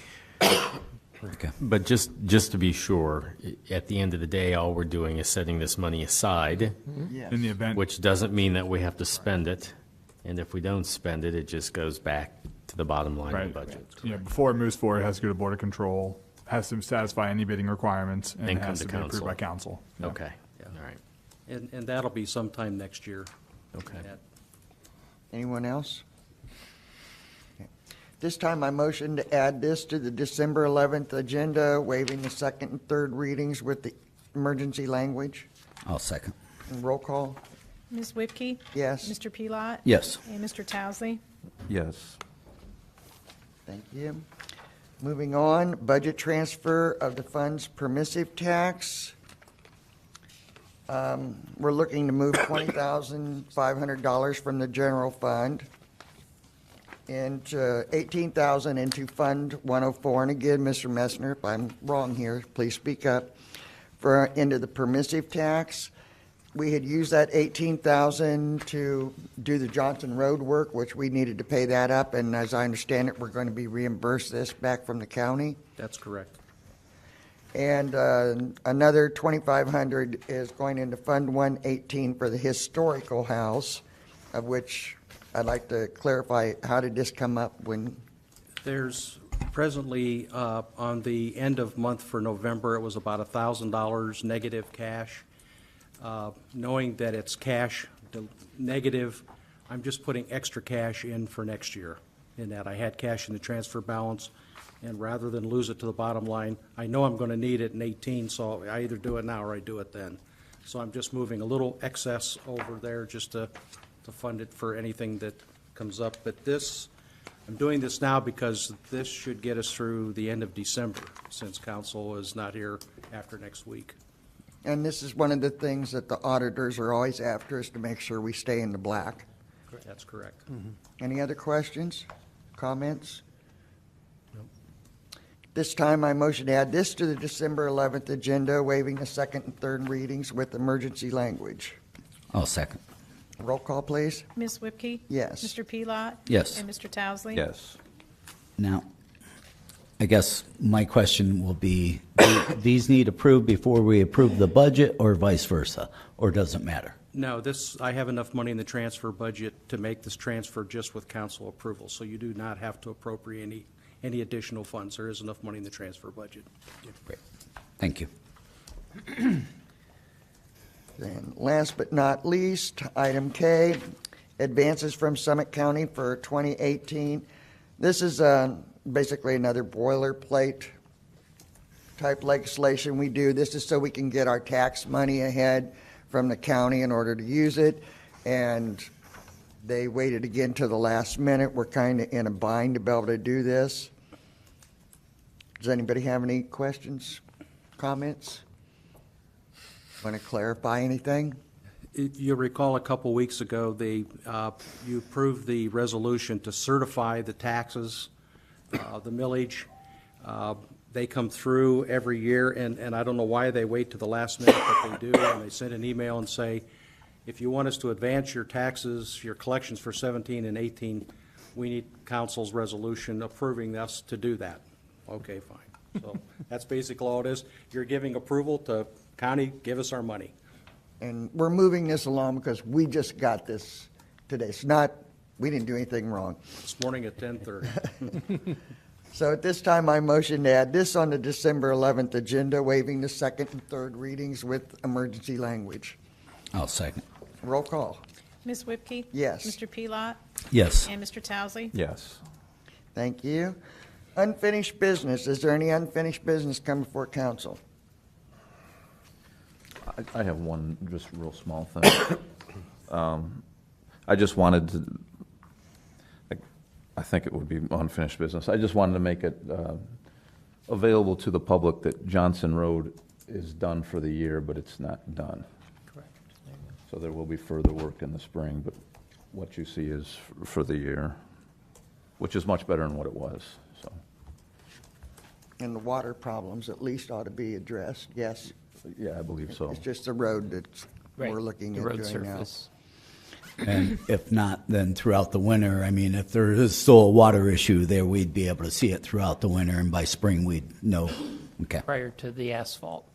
Okay. But just to be sure, at the end of the day, all we're doing is setting this money aside, Yes. In the event. which doesn't mean that we have to spend it. And if we don't spend it, it just goes back to the bottom line of the budget. Yeah, before it moves forward, it has to go to Board of Control, has to satisfy any bidding requirements, and it come has to to be approved council. by council. Yeah. Okay, all right. and that'll be sometime next year. Okay. Anyone else? Okay. This time I motion to add this to the December 11th agenda, waiving the second and third readings with the emergency language. I'll second. And roll call? Ms. Whipke? Yes. Mr. Pelot? Yes. And Mr. Towsley? Yes. Thank you. Moving on, budget transfer of the fund's permissive tax. We're looking to move $20,500 from the general fund into $18,000 into Fund 104. And again, Mr. Messner, if I'm wrong here, please speak up. Into the permissive tax. We had used that $18,000 to do the Johnson Road work, which we needed to pay that up. And as I understand it, we're going to be reimbursed this back from the county. That's correct. And another $2,500 is going into Fund 118 for the historical house, of which I'd like to clarify, how did this come up when? There's presently, on the end of month for November, it was about $1,000 negative cash. Knowing that it's cash negative, I'm just putting extra cash in for next year, in that I had cash in the transfer balance, and rather than lose it to the bottom line, I know I'm going to need it in 18, so I either do it now or I do it then. So I'm just moving a little excess over there just to fund it for anything that comes up. But this I'm doing this now because this should get us through the end of December, since council is not here after next week. And this is one of the things that the auditors are always after, is to make sure we stay in the black. That's correct. Any other questions, comments? This time, I motion to add this to the December 11th agenda, waiving the second and third readings with emergency language. I'll second. Roll call, please. Ms. Whipke? Yes. Mr. Pelot? Yes. And Mr. Towesley? Yes. Now, I guess my question will be, do these need approved before we approve the budget, or vice versa, or does it matter? No, I have enough money in the transfer budget to make this transfer just with council approval, so you do not have to appropriate any additional funds. There is enough money in the transfer budget. Great. Thank you. And last but not least, item K, advances from Summit County for 2018. This is basically another boilerplate type legislation we do. This is so we can get our tax money ahead from the county in order to use it. And they waited again to the last minute. We're kind of in a bind to be able to do this. Does anybody have any questions, comments? Want to clarify anything? If you recall, a couple weeks ago, you approved the resolution to certify the taxes, the millage. They come through every year, and I don't know why they wait to the last minute, but they do, and they send an email and say, if you want us to advance your taxes, your collections for 17 and 18, we need council's resolution approving us to do that. Okay, fine. So that's basically all it is. You're giving approval to county, give us our money. And we're moving this along because we just got this today. It's not, we didn't do anything wrong. This morning at 10:30. So at this time, I motion to add this on the December 11th agenda, waiving the second and third readings with emergency language. I'll second. Roll call. Ms. Whipke? Yes. Mr. Pelot? Yes. And Mr. Towesley? Yes. Thank you. Unfinished business. Is there any unfinished business coming before council? I have one just real small thing. I just wanted to, I think it would be unfinished business. I just wanted to make it available to the public that Johnson Road is done for the year, but it's not done. Correct. So there will be further work in the spring, but what you see is for the year, which is much better than what it was, so. And the water problems at least ought to be addressed, yes. Yeah, I believe so. It's just the road that Right. we're looking The at road doing now. surface. And if not, then throughout the winter, I mean, if there is still a water issue there, we'd be able to see it throughout the winter, and by spring, we'd know. Okay. Prior to the asphalt.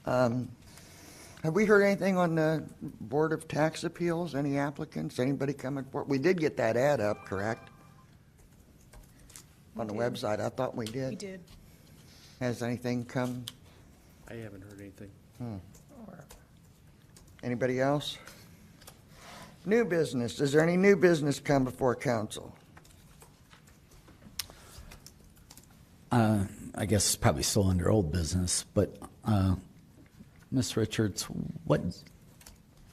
Have we heard anything on the Board of Tax Appeals? Any applicants? Anybody coming forward? We did get that ad up, correct? On the website, I thought we did. We did. Has anything come? I haven't heard anything. Anybody else? New business. Is there any new business come before council? I guess it's probably still under old business, but Ms. Richards,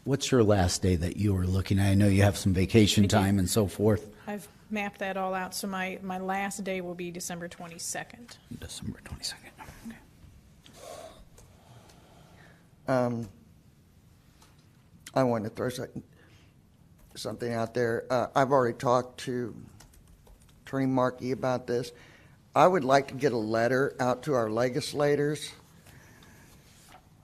what's your last day that you were looking at? I know you have some vacation time and so forth. I've mapped that all out, so my last day will be December 22nd. December 22nd. Okay. I want to throw something out there. I've already talked to Attorney Markey about this. I would like to get a letter out to our legislators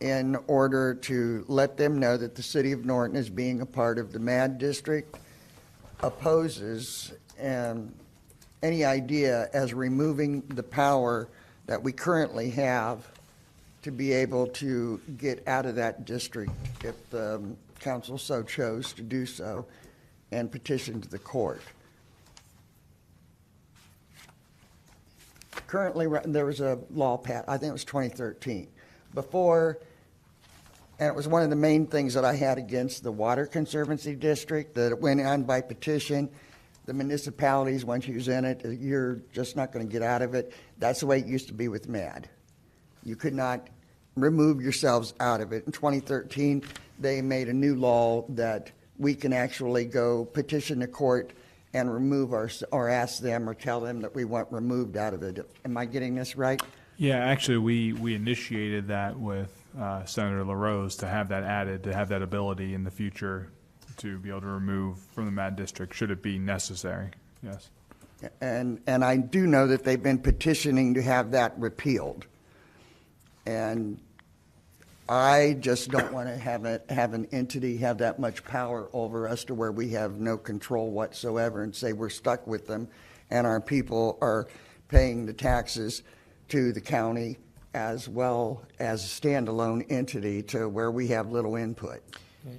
in order to let them know that the city of Norton, as being a part of the MAD district, opposes any idea as removing the power that we currently have to be able to get out of that district if the council so chose to do so and petition to the court. Currently, there was a law passed, I think it was 2013, before, and it was one of the main things that I had against the Water Conservancy District, that it went on by petition. The municipalities, once you're in it, you're just not going to get out of it. That's the way it used to be with MAD. You could not remove yourselves out of it. In 2013, they made a new law that we can actually go petition the court and remove or ask them or tell them that we want removed out of it. Am I getting this right? Yeah, actually, we initiated that with Senator LaRose to have that added, to have that ability in the future to be able to remove from the MAD district, should it be necessary. Yes. And I do know that they've been petitioning to have that repealed. And I just don't want to have an entity have that much power over us to where we have no control whatsoever and say we're stuck with them and our people are paying the taxes to the county as well as a standalone entity to where we have little input.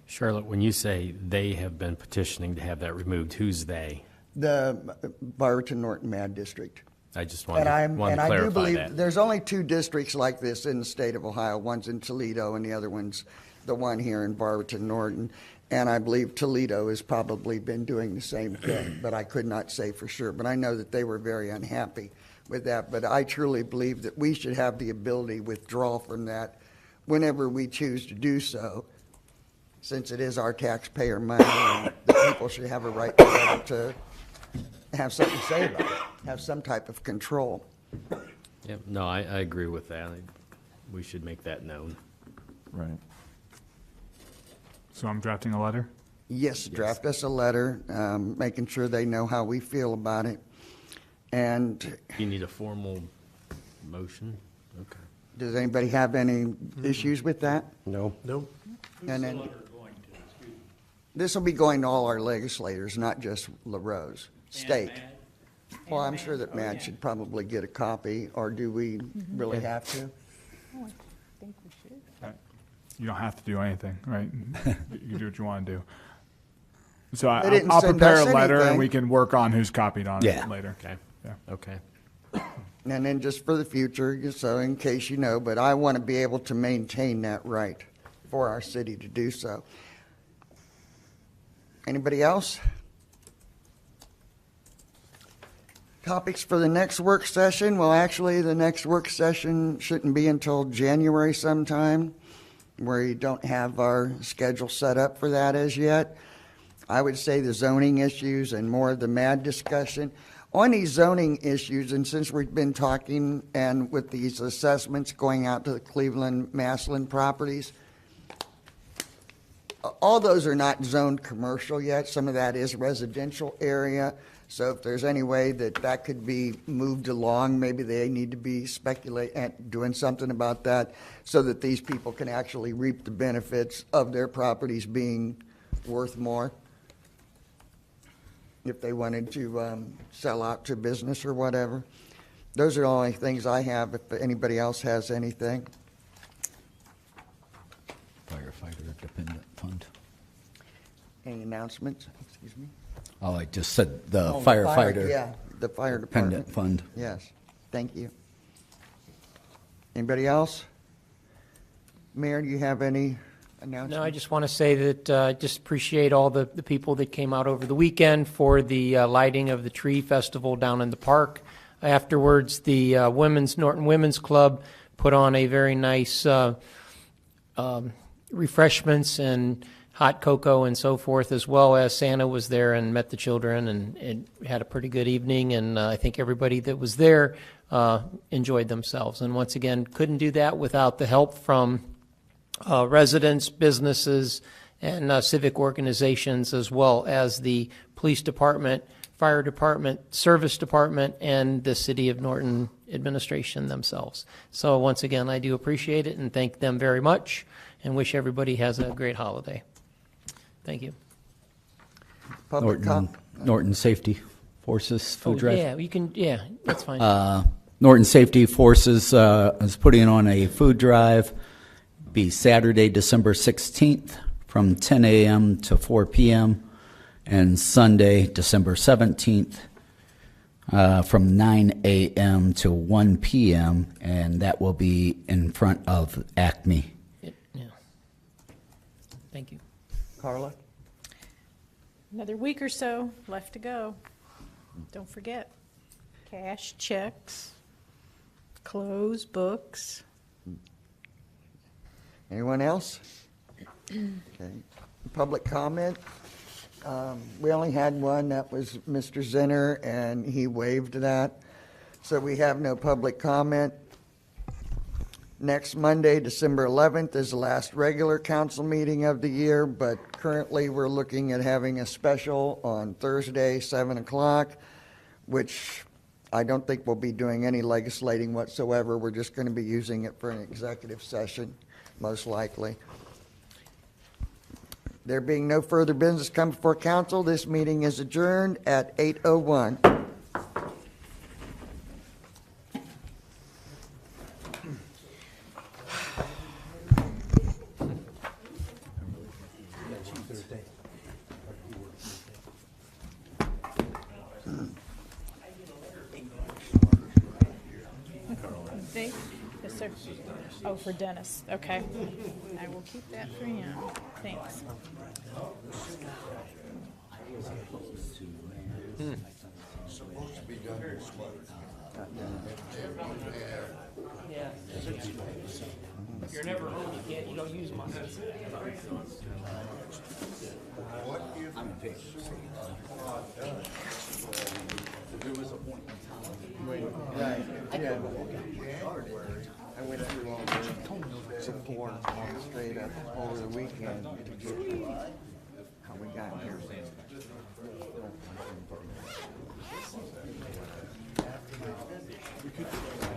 Charlotte, when you say they have been petitioning to have that removed, who's they? The Barberton Norton MAD District. I just want to I clarify do believe that. there's only 2 districts like this in the state of Ohio. One's in Toledo and the other one's the one here in Barberton Norton. And I believe Toledo has probably been doing the same thing, but I could not say for sure. But I know that they were very unhappy with that. But I truly believe that we should have the ability to withdraw from that whenever we choose to do so, since it is our taxpayer money and the people should have a right to have something to say about it, have some type of control. Yep. No, I agree with that. We should make that known. Right. So I'm drafting a letter? Yes, draft us a letter, making sure they know how we feel about it. And You need a formal motion? Okay. does anybody have any issues with that? No. Nope. And then this will be going to all our legislators, not just LaRose, state. Well, I'm sure that Matt should probably get a copy, or do we really have to? Oh, I think we should. You don't have to do anything, right? You can do what you want to do. So They didn't I'll send prepare us a letter anything. and we can work on who's copied on Yeah. it later. Okay. Yeah. Okay. And then just for the future, so in case you know, but I want to be able to maintain that right for our city to do so. Anybody else? Topics for the next work session? Well, actually, the next work session shouldn't be until January sometime, where you don't have our schedule set up for that as yet. I would say the zoning issues and more of the MAD discussion. On these zoning issues, and since we've been talking and with these assessments going out to the Cleveland, Massillon properties, all those are not zoned commercial yet. Some of that is residential area. So if there's any way that that could be moved along, maybe they need to be doing something about that so that these people can actually reap the benefits of their properties being worth more if they wanted to sell out to business or whatever. Those are the only things I have. If anybody else has anything. Firefighter dependent fund. Any announcements? Excuse me. Oh, I just said the Oh, firefighter. Yeah, the fire department. Dependent fund. Yes, thank you. Anybody else? Mayor, do you have any announcements? No, I just want to say that I just appreciate all the people that came out over the weekend for the lighting of the tree festival down in the park. Afterwards, the Norton Women's Club put on a very nice refreshments and hot cocoa and so forth, as well as Santa was there and met the children and had a pretty good evening. And I think everybody that was there enjoyed themselves. And once again, couldn't do that without the help from residents, businesses, and civic organizations, as well as the police department, fire department, service department, and the city of Norton administration themselves. So once again, I do appreciate it and thank them very much and wish everybody has a great holiday. Thank you. Public Norton Safety Forces food drive. Yeah, you can. Yeah, that's fine. Norton Safety Forces is putting on a food drive. Be Saturday, December 16th from 10 a.m. to 4 p.m. and Sunday, December 17th from 9 a.m. to 1 p.m. and that will be in front of Acme. Yeah. Thank you. Carla? Another week or so left to go. Don't forget, cash, checks, clothes, books. Anyone else? Okay. Public comment? We only had one, that was Mr. Zinner, and he waived that. So we have no public comment. Next Monday, December 11th, is the last regular council meeting of the year, but currently we're looking at having a special on Thursday, 7 o'clock, which I don't think we'll be doing any legislating whatsoever. We're just going to be using it for an executive session, most likely. There being no further business come before council, this meeting is adjourned at 8:01. Dave? Yes, sir. Oh, for Dennis, okay. I will keep that for him. Thanks. Yeah. You're never home, you don't use mine. I went through all the support straight up over the weekend to get how we got here.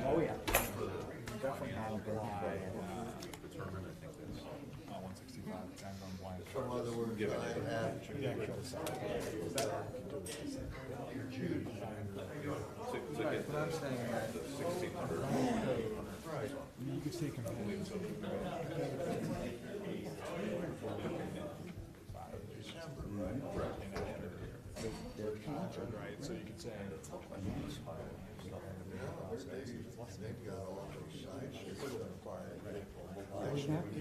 Oh, yeah. Definitely hadn't been So in other words, I have But I'm saying that You could say completely. Right, so you could say. we have to